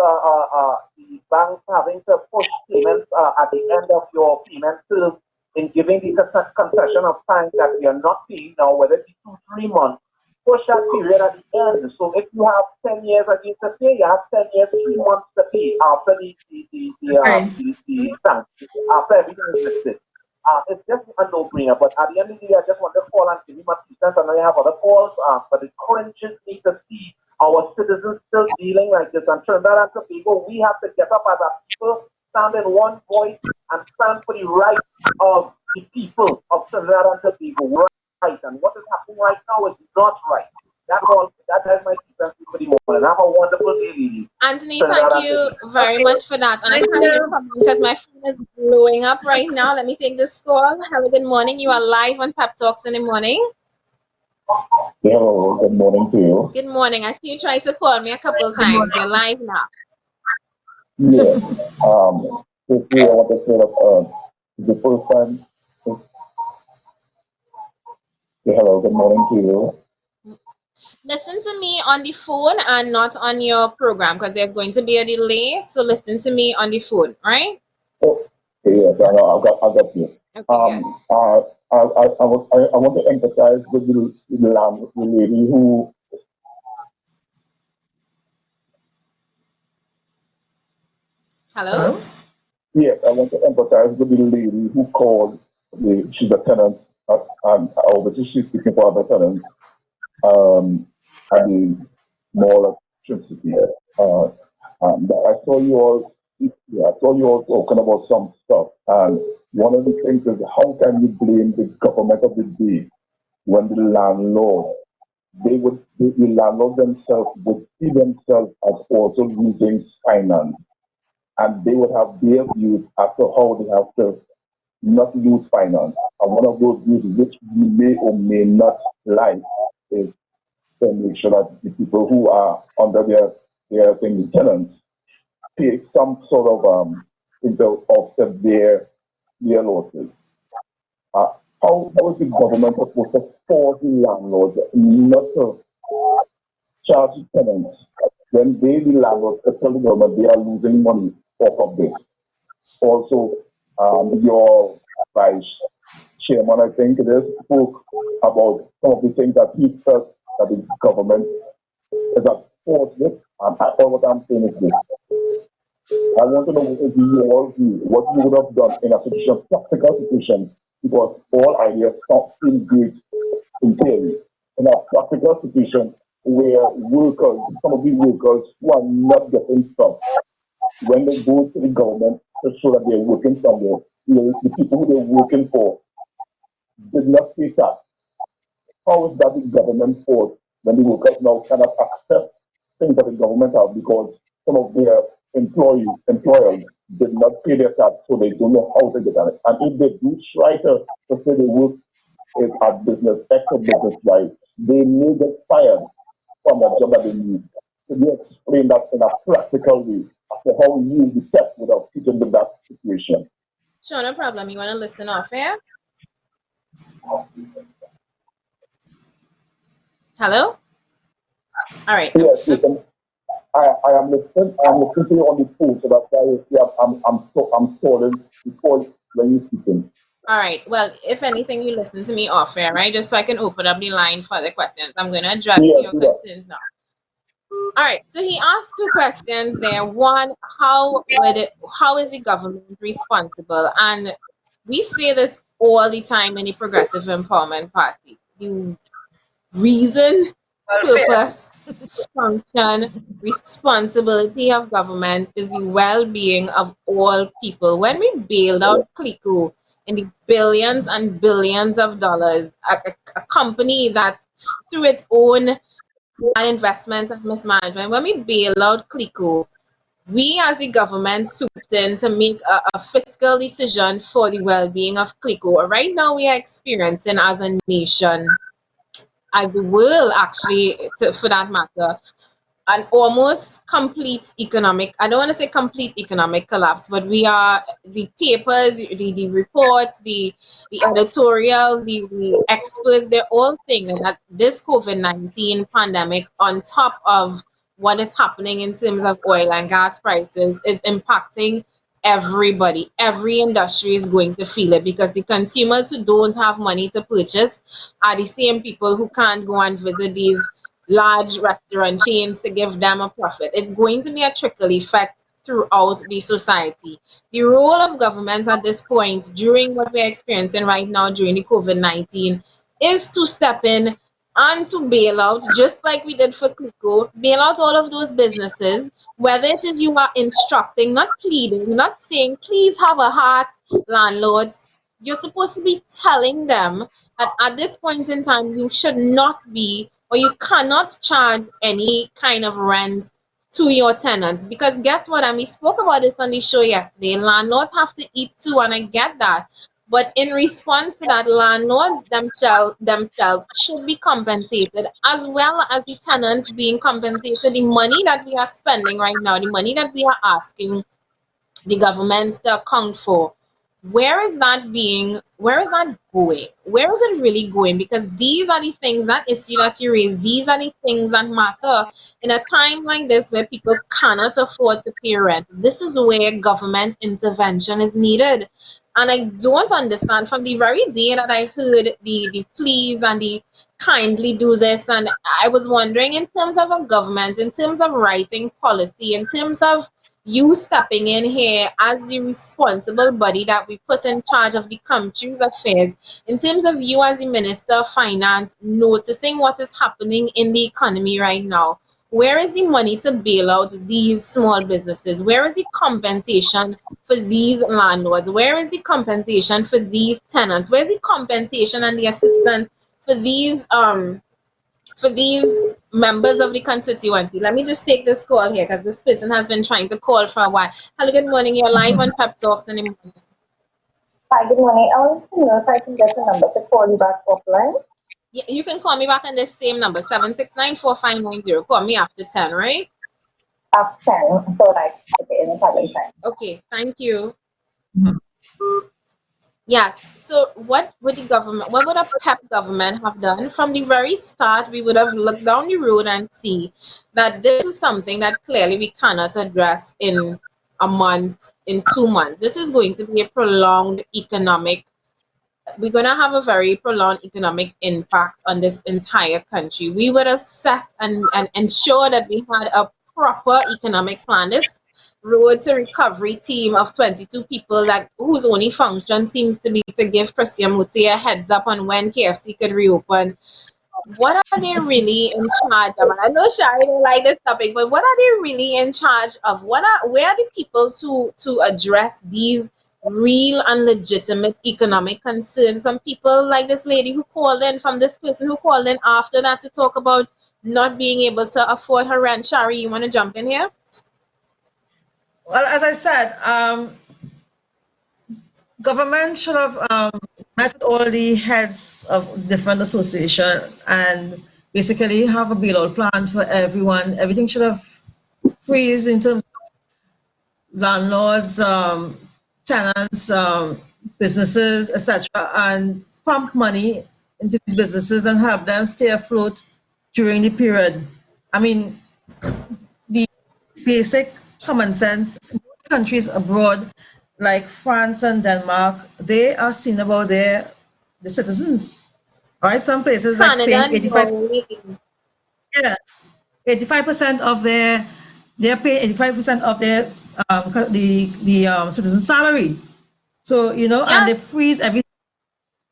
the banks having to push payments at the end of your payment term in giving the concession of time that you are not paying now, whether it be 2, 3 months. Push that period at the end. So if you have 10 years again to pay, you have 10 years, 3 months to pay after the sanction, after everything is listed. It's just a no-brainer. But at the end of the day, I just want to call and give you my 2 cents. I know you have other calls, but it cringes me to see our citizens still dealing like this. And Trinidad and Tobago, we have to get up as a people, stand in one voice, and stand for the rights of the people of Trinidad and Tobago. Right, and what is happening right now is not right. That's all. That has my 2 cents for the morning. Have a wonderful day, ladies. Anthony, Trinidad thank and you Tobago. very much for that. And I Thank can't even you. come on because my phone is blowing up right now. Let me take this call. Hello, good morning. You are live on Pep Talks in the morning. Hello, good morning to you. Good morning. I see you tried to call me a couple times. You're live now. Yes. Firstly, I want to say that the first time. Hello, good morning to you. Listen to me on the phone and not on your program because there's going to be a delay. So listen to me on the phone, right? Oh, yes, I know. I got you. Okay, good. I want to emphasize with the lady who. Hello? Hello? Yes, I want to empathize with the lady who called. She's a tenant, and obviously she's speaking for other tenants. At the mall of Trinity. I saw you all. Yeah, I saw you all talking about some stuff, and one of the things is how can you blame the government of the day when the landlord themselves would see themselves as also using finance, and they would have their views as to how they have to not use finance. And one of those views which we may or may not like is to make sure that the people who are under their tenants pay some sort of thing to offset their losses. How is the government supposed to force the landlords not to charge the tenants when they, the landlords, tell the government they are losing money off of this? Also, your vice chairman, I think it is, spoke about some of the things that he felt that the government is at fault with, and all what I'm saying is this. I want to know if you all view what you would have done in a situation, practical situation, because all ideas don't seem good in theory. In a practical situation where workers, some of these workers who are not getting stuff, when they go to the government to show that they're working somewhere, the people who they're working for did not pay tax. How is that the government's fault when the workers now cannot accept things that the government have because some of their employers did not pay their tax, so they don't know how to get at it. And if they do try to say they work at business X or business Y, they may get fired from that job that they need. Can you explain that in a practical way as to how you detect without teaching them that situation? Sure, no problem. You want to listen off air? Hello? All right. Yes, listen. I am listening. I'm listening to you on the phone, so that's why I'm stalling before when you're speaking. All right. Well, if anything, you listen to me off air, right? Just so I can open up the line for the questions. I'm going to address your concerns now. All right, so he asked two questions there. One, how is the government responsible? And we say this all the time in the Progressive Empowerment Party. The reason, Welfare. purpose, function, responsibility of government is the well-being of all people. When we bailed out Clico in the billions and billions of dollars, a company that through its own investments and mismanagement, when we bail out Clico, we as the government swooped in to make a fiscal decision for the well-being of Clico. Right now, we are experiencing as a nation, as the world actually, for that matter, an almost complete economic, I don't want to say complete economic collapse, but we are, the papers, the reports, the editorials, the experts, they're all saying that this COVID-19 pandemic, on top of what is happening in terms of oil and gas prices, is impacting everybody. Every industry is going to feel it because the consumers who don't have money to purchase are the same people who can't go and visit these large restaurant chains to give them a profit. It's going to be a trickle effect throughout the society. The role of government at this point, during what we're experiencing right now during the COVID-19, is to step in and to bail out, just like we did for Clico, bail out all of those businesses, whether it is you are instructing, not pleading, not saying, please have a heart, landlords. You're supposed to be telling them that at this point in time, you should not be or you cannot charge any kind of rent to your tenants. Because guess what? And we spoke about this on the show yesterday. Landlords have to eat too, and I get that. But in response to that, landlords themselves should be compensated as well as the tenants being compensated. The money that we are spending right now, the money that we are asking the government to account for, where is that going? Where is it really going? Because these are the things, that issue that you raise, these are the things that matter in a time like this where people cannot afford to pay rent. This is where government intervention is needed. And I don't understand, from the very day that I heard the pleas and the kindly do this, and I was wondering, in terms of a government, in terms of writing policy, in terms of you stepping in here as the responsible body that we put in charge of the country's affairs, in terms of you as the Minister of Finance noticing what is happening in the economy right now, where is the money to bail out these small businesses? Where is the compensation for these landlords? Where is the compensation for these tenants? Where is the compensation and the assistance for these members of the constituency? Let me just take this call here because this person has been trying to call for a while. Hello, good morning. You're live on Pep Talks in the morning. Hi, good morning. I want to know if I can get a number to call you back offline. Yeah, you can call me back on this same number, 769-4590. Call me after 10, right? After 10, so like, okay, in the Italian time. Okay, thank you. Yes. So what would a PEP government have done? From the very start, we would have looked down the road and see that this is something that clearly we cannot address in a month, in 2 months. This is going to be a prolonged we're going to have a very prolonged economic impact on this entire country. We would have set and ensure that we had a proper economic plan. This road to recovery team of 22 people whose only function seems to be to give Christian Mutsi a heads up on when KFC could reopen. What are they really in charge of? And I know Shari don't like this topic, but what are they really in charge of? Where are the people to address these real and legitimate economic concerns? Some people like this lady who called in, from this person who called in after that to talk about not being able to afford her rent. Shari, you want to jump in here? Well, as I said, government should have met with all the heads of different associations and basically have a bailout plan for everyone. Everything should have freeze in terms of landlords, tenants, businesses, etc., and pump money into these businesses and help them stay afloat during the period. I mean, the basic common sense. Most countries abroad, like France and Denmark, they are seen about the citizens. All right, some places like Canada, paying 85. no. Yeah, 85% of they're paying 85% of their citizen salary. So, you know, and they freeze everything,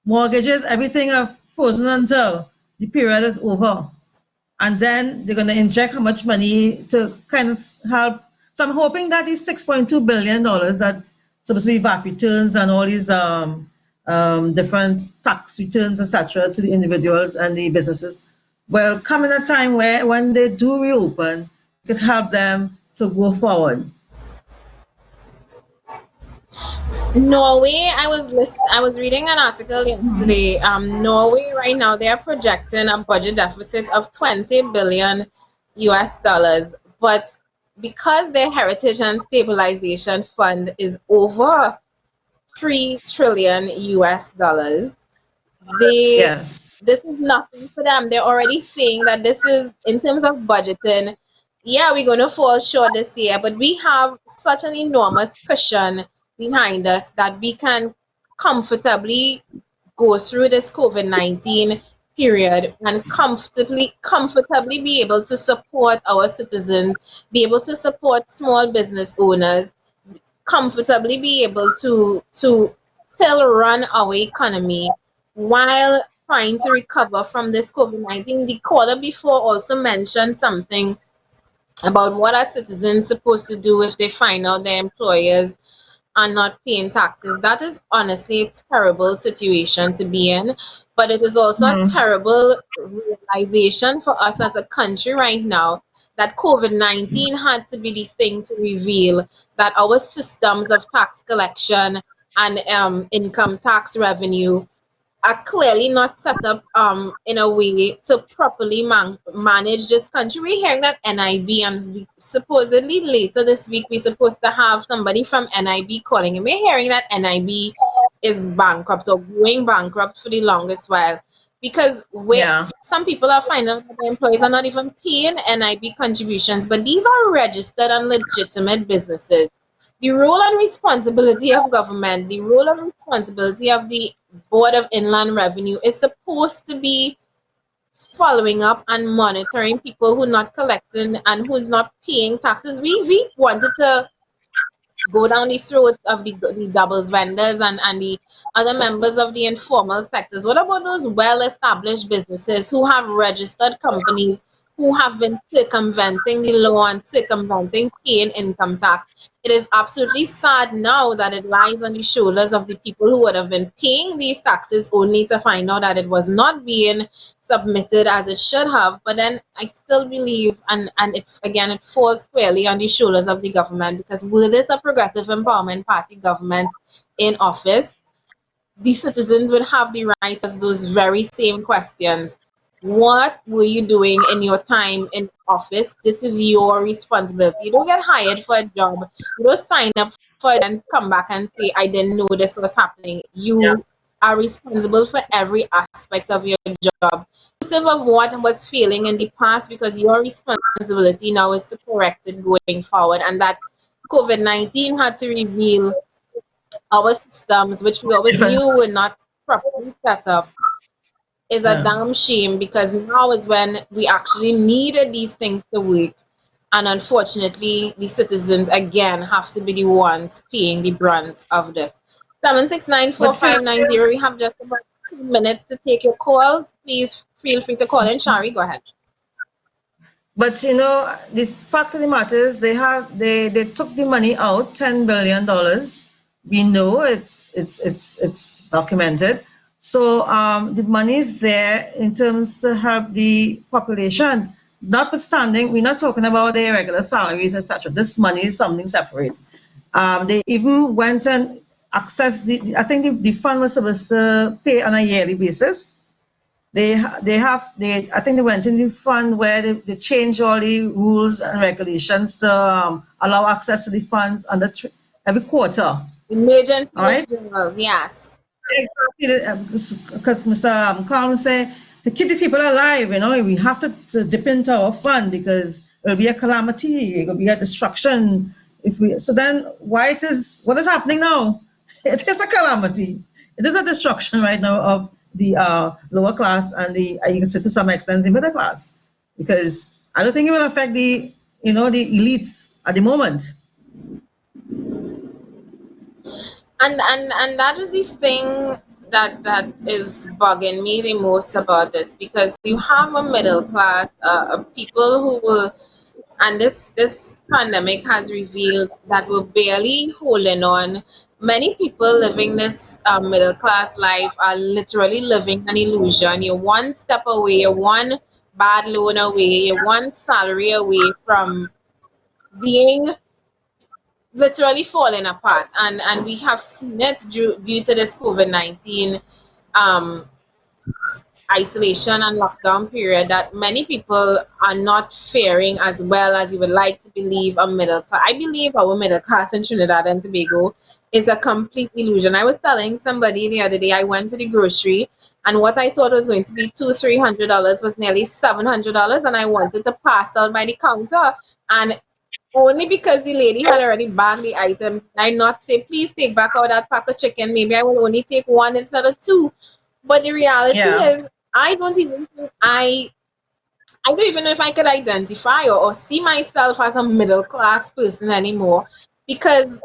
mortgages, everything are frozen until the period is over. And then they're going to inject how much money to kind of help. So I'm hoping that these $6.2 billion that's supposed to be VAT returns and all these different tax returns, etc., to the individuals and the businesses will come in a time where when they do reopen, it could help them to go forward. Norway, I was reading an article yesterday. Norway right now they are projecting a budget deficit of 20 billion US dollars, but because their heritage and stabilization fund is over 3 trillion US dollars, Yes. this is nothing for them. They're already saying that this is in terms of budgeting. Yeah, we're going to fall short this year, but we have such an enormous cushion behind us that we can comfortably go through this COVID-19 period and comfortably be able to support our citizens, be able to support small business owners, comfortably be able to still run our economy while trying to recover from this COVID-19. The quarter before also mentioned something about what are citizens supposed to do if they find out their employers are not paying taxes. That is honestly a terrible situation to be in, but it is also a terrible realization for us as a country right now that COVID-19 had to be the thing to reveal that our systems of tax collection and income tax revenue are clearly not set up in a way to properly manage this country. We're hearing that NIB, and supposedly later this week we're supposed to have somebody from NIB calling, and we're hearing that NIB is bankrupt or going bankrupt for the longest while because some people are finding out that the employees are not even paying NIB contributions, but these are registered and legitimate businesses. The role and responsibility of government, the role and responsibility of the Board of Inland Revenue is supposed to be following up and monitoring people who are not collecting and who's not paying taxes. We wanted to go down the throat of the doubles vendors and the other members of the informal sectors. What about those well-established businesses who have registered companies who have been circumventing the law and circumventing paying income tax? It is absolutely sad now that it lies on the shoulders of the people who would have been paying these taxes only to find out that it was not being submitted as it should have. But then I still believe, and it falls squarely on the shoulders of the government, because were this a Progressive Empowerment Party government in office, the citizens would have the right to ask those very same questions. What were you doing in your time in office? This is your responsibility. You don't get hired for a job. You don't sign up for it and come back and say, I didn't know this was happening. You are responsible for every aspect of your job, inclusive of what was failing in the past, because your responsibility now is to correct it going forward. And that COVID-19 had to reveal our systems, which we always knew were not properly set up, is a damn shame, because now is when we actually needed these things to work. And unfortunately, the citizens again have to be the ones paying the brunt of this. 7694590. We have just about 2 minutes to take your calls. Please feel free to call in. Shari, go ahead. But you know, the fact of the matter is they took the money out, $10 billion. We know it's documented. So the money is there in terms to help the population. Notwithstanding, we're not talking about their regular salaries, etc. This money is something separate. They even went and accessed I think the fund was supposed to pay on a yearly basis. I think they went in the fund where they changed all the rules and regulations to allow access to the funds under every quarter. Emergency right? withdrawals, yes. Because Mr. Carmen said, to keep the people alive, you know, we have to dip into our fund because it'll be a calamity, it'll be a destruction. So then what is happening now? It is a calamity. It is a destruction right now of the lower class and you can say to some extent the middle class, because I don't think it will affect the elites at the moment. And that is the thing that is bugging me the most about this, because you have a middle class people who were, and this pandemic has revealed that we're barely holding on. Many people living this middle class life are literally living an illusion. You're one step away, you're one bad loan away, you're one salary away from being literally falling apart, and we have seen it due to this COVID-19 um, isolation and lockdown period, that many people are not faring as well as you would like to believe a middle class. I believe our middle class in Trinidad and Tobago is a complete illusion. I was telling somebody the other day, I went to the grocery, and what I thought was going to be $200-300 was nearly $700, and I wanted to pass out by the counter. And only because the lady had already bagged the item, I not say, please take back out that pack of chicken. Maybe I will only take one instead of two. But the reality Yeah. is, I don't even think I don't even know if I could identify or see myself as a middle class person anymore, because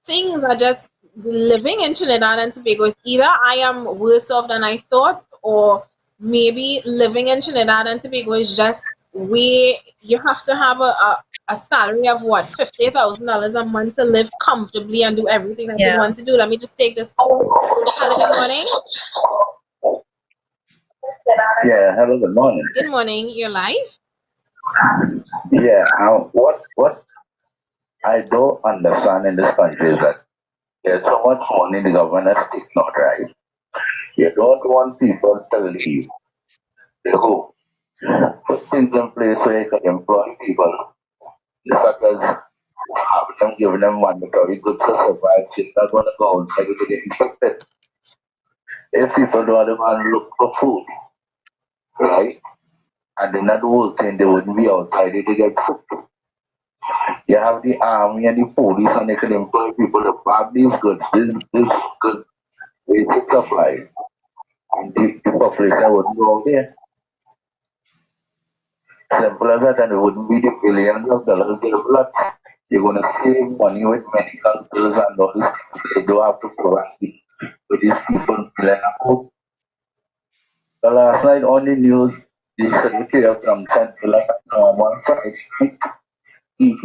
things are just living in Trinidad and Tobago. It's either I am worse off than I thought, or maybe living in Trinidad and Tobago is just where you have to have a salary of what, $50,000 a month to live comfortably and do everything that you Yeah. want to do. Let me just take this. Hello, good morning. Yeah, hello, good morning. Good morning. You're live. Yeah, what I don't understand in this country is that there's so much money the government has taken out, right? You don't want people to leave. They go. Put things in place so you can employ people, such as having them, giving them mandatory goods to survive. You're not going to go outside to get infected. If people don't want to look for food, right? And they're not working, they wouldn't be outside to get food. You have the army and the police, and they can employ people to pack these goods. This good basic supply. And the population wouldn't go out there. Simple as that, and it wouldn't be the billions of dollars they blood. You're going to save money with medical bills and all this. They don't have to provide with these people filling up. The last night on the news, the Secretary of Central one side, and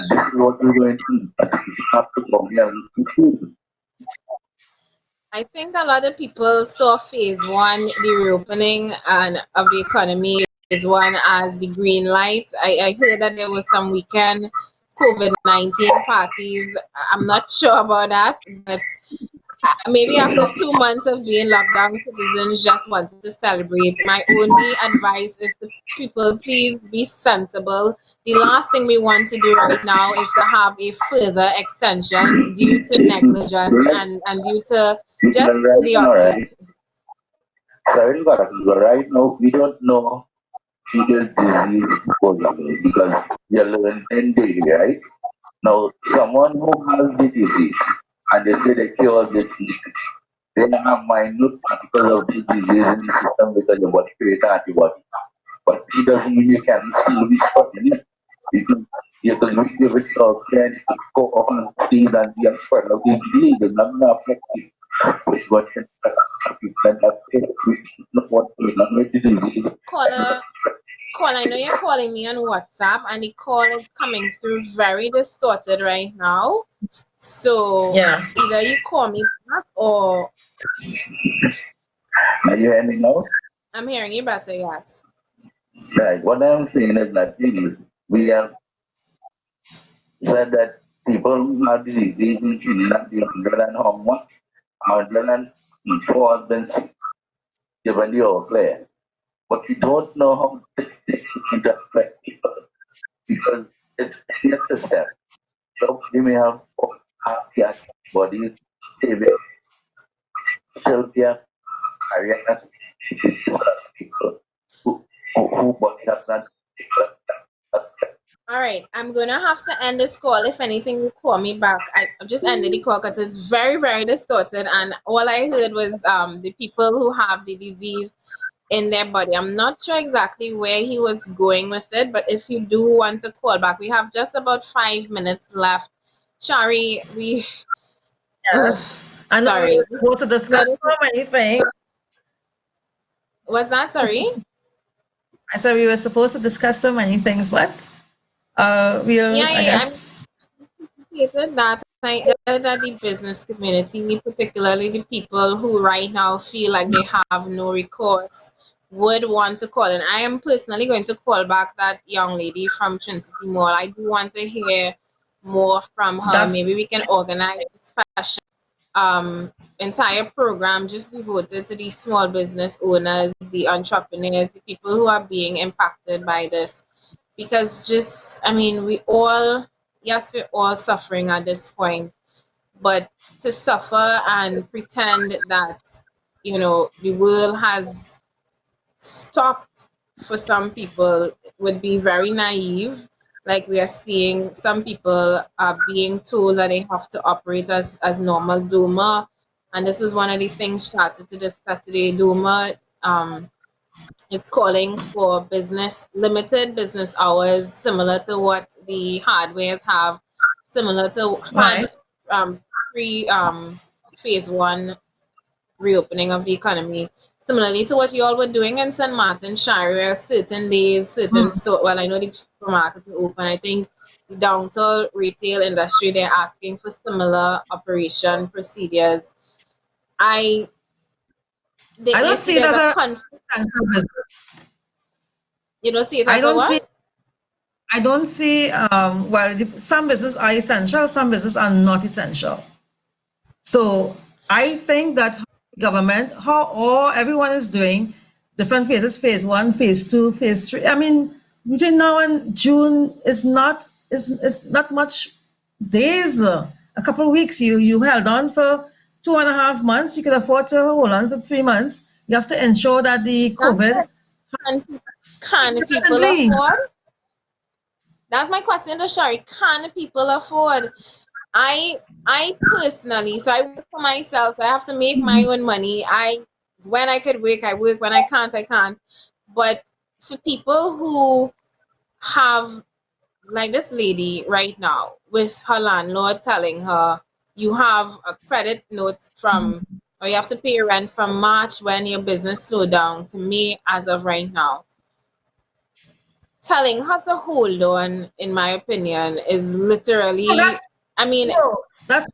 this is what we're going to do. You have to come here and look for food. I think a lot of people saw phase one, the reopening and of the economy, phase one as the green light. I heard that there was some weekend COVID-19 parties. I'm not sure about that, but maybe after 2 months of being locked down, citizens just wanted to celebrate. My only advice is to people, please be sensible. The last thing we want to do right now is to have a further extension due to negligence and due to just Right now, idiocy. right? Sorry, but right now, we don't know if this disease is possible because we are living in daily, right? Now, someone who has the disease and they say they cure this disease, they have minute particles of this disease in the system because your body creates antibody. But it doesn't mean you can still be spreading it. You can give it your friends to go off and see that you are spread of this disease. It's not going to affect you. Which what can people that which not what will not make the disease. Caller, I know you're calling me on WhatsApp, and the call is coming through very distorted right now. So Yeah. either you call me back, or Are you hearing me now? I'm hearing you better, yes. Right. What I'm saying is that we have said that people who have the disease in China, the 100 and how much, 104 then given the all clear. But you don't know how this is going to affect people because it's a system. So we may have the antibodies, still there, carrying us people who body has not. All right, I'm gonna have to end this call. If anything, you call me back. I've just ended the call because it's very, very distorted, and all I heard was the people who have the disease in their body. I'm not sure exactly where he was going with it, but if you do want to call back, we have just about 5 minutes left. Shari, we Yes. I know we sorry. were supposed to discuss No, so many things. was that sorry? I said we were supposed to discuss so many things, but we'll, I Yeah. guess. Appreciated that. I know that the business community, particularly the people who right now feel like they have no recourse, would want to call. And I am personally going to call back that young lady from Trinity Mall. I do want to hear more from her. That's Maybe we can organize a special entire program just devoted to the small business owners, the entrepreneurs, the people who are being impacted by this. Because just, I mean, yes, we're all suffering at this point, but to suffer and pretend that, the world has stopped for some people would be very naive. Like we are seeing some people are being told that they have to operate as normal. Duma, and this is one of the things started to discuss today. Duma is calling for limited business hours, similar to what the hardwares have, similar to right. pre phase one reopening of the economy. Similarly to what you all were doing in St. Martin, Shire, where certain days, certain store, well, I know the supermarkets are open. I think the downtown retail industry, they're asking for similar operation procedures. I You don't see see it there's as a a conflict. essential business. You don't see it I as a don't see. what? I don't see. Well, some businesses are essential. Some businesses are not essential. So I think that government, how all everyone is doing, different phases, phase one, phase two, phase three. I mean, between now and June is not much days. A couple of weeks. You held on for 2.5 months. You could afford to hold on for 3 months. You have to ensure that the That's COVID it. Can people significantly. afford? That's my question to Shari. Can people afford? I personally, so I work for myself, so I have to make my own money. When I could work, I work. When I can't, I can't. But for people who have, like this lady right now, with her landlord telling her, you have a credit note or you have to pay rent from March when your business slowed down to May as of right now. Telling her to hold on, in my opinion, is So literally, I mean, that's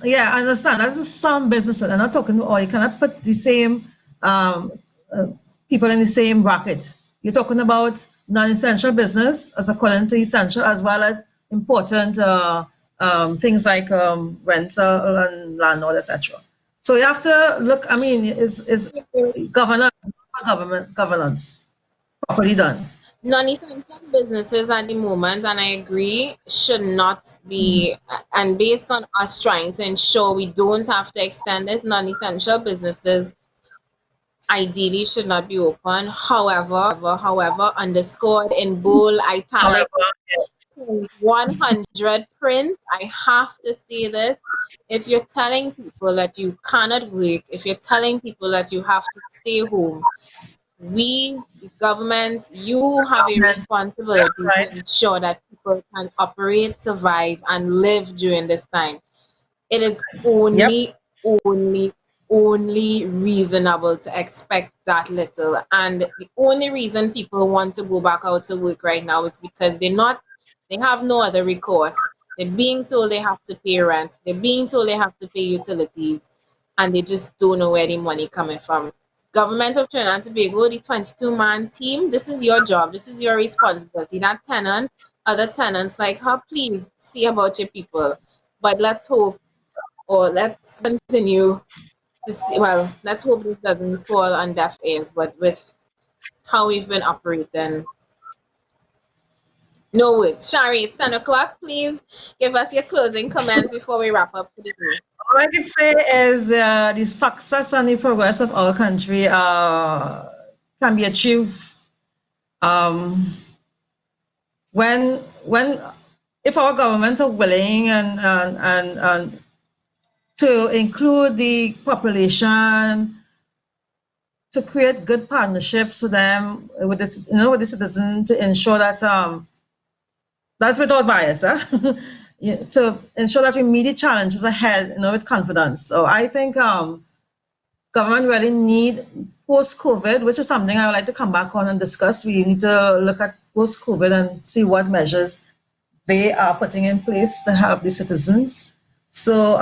yeah, I understand. That's just some businesses. I'm not talking to all. You cannot put the same um, uh, people in the same bracket. You're talking about non-essential business as according to essential, as well as important things like rental and landlord, etc. So you have to look. I mean, is governance properly done? non-essential businesses at the moment, and I agree, should not be, and based on us trying to ensure we don't have to extend this, non-essential businesses ideally should not be open. However, underscored in bold, However, italic, 100 print, I have to say this. If you're telling people that you cannot work, if you're telling people that you have to stay home, we, the government, you have a responsibility to right. ensure that people can operate, survive, and live during this time. It is Yep. only reasonable to expect that little. And the only reason people want to go back out to work right now is because they have no other recourse. They're being told they have to pay rent. They're being told they have to pay utilities, and they just don't know where the money coming from. Government of Trinidad and Tobago, the 22-man team, this is your job. This is your responsibility. That tenant, other tenants like her, please see about your people. But let's hope, or let's continue to see, well, let's hope this doesn't fall on deaf ears, but with how we've been operating, no words. Shari, it's 10 o'clock. Please give us your closing comments before we wrap up for the day. All I can say is the success and the progress of our country can be achieved when if our governments are willing and to include the population to create good partnerships with them, with this, with the citizen, to ensure that that's without bias, to ensure that we meet the challenges ahead, with confidence. So I think government really need post-COVID, which is something I would like to come back on and discuss. We need to look at post-COVID and see what measures they are putting in place to help the citizens. So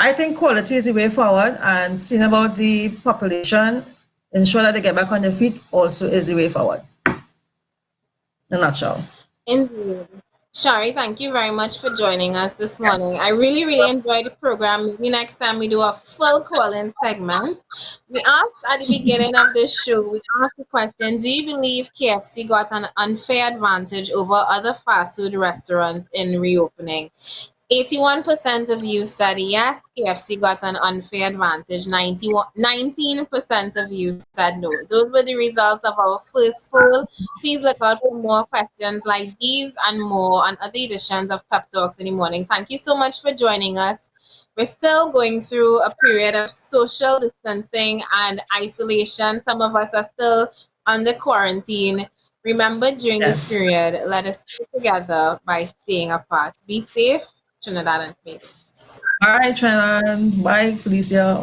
I think quality is the way forward, and seeing about the population, ensure that they get back on their feet also is the way forward. In a nutshell. Indeed. Shari, thank you very much for joining us this morning. I really, really enjoyed the program. Maybe next time we do a full call-in segment. We asked at the beginning of this show, we asked the question, do you believe KFC got an unfair advantage over other fast food restaurants in reopening? 81% of you said yes, KFC got an unfair advantage. 19% of you said no. Those were the results of our first poll. Please look out for more questions like these and more on other editions of Pep Talks in the Morning. Thank you so much for joining us. We're still going through a period of social distancing and isolation. Some of us are still under quarantine. Remember, during this period, let us stay together by staying apart. Be safe. Trinidad and Tobago. All right, Trinidad. Bye, Felicia.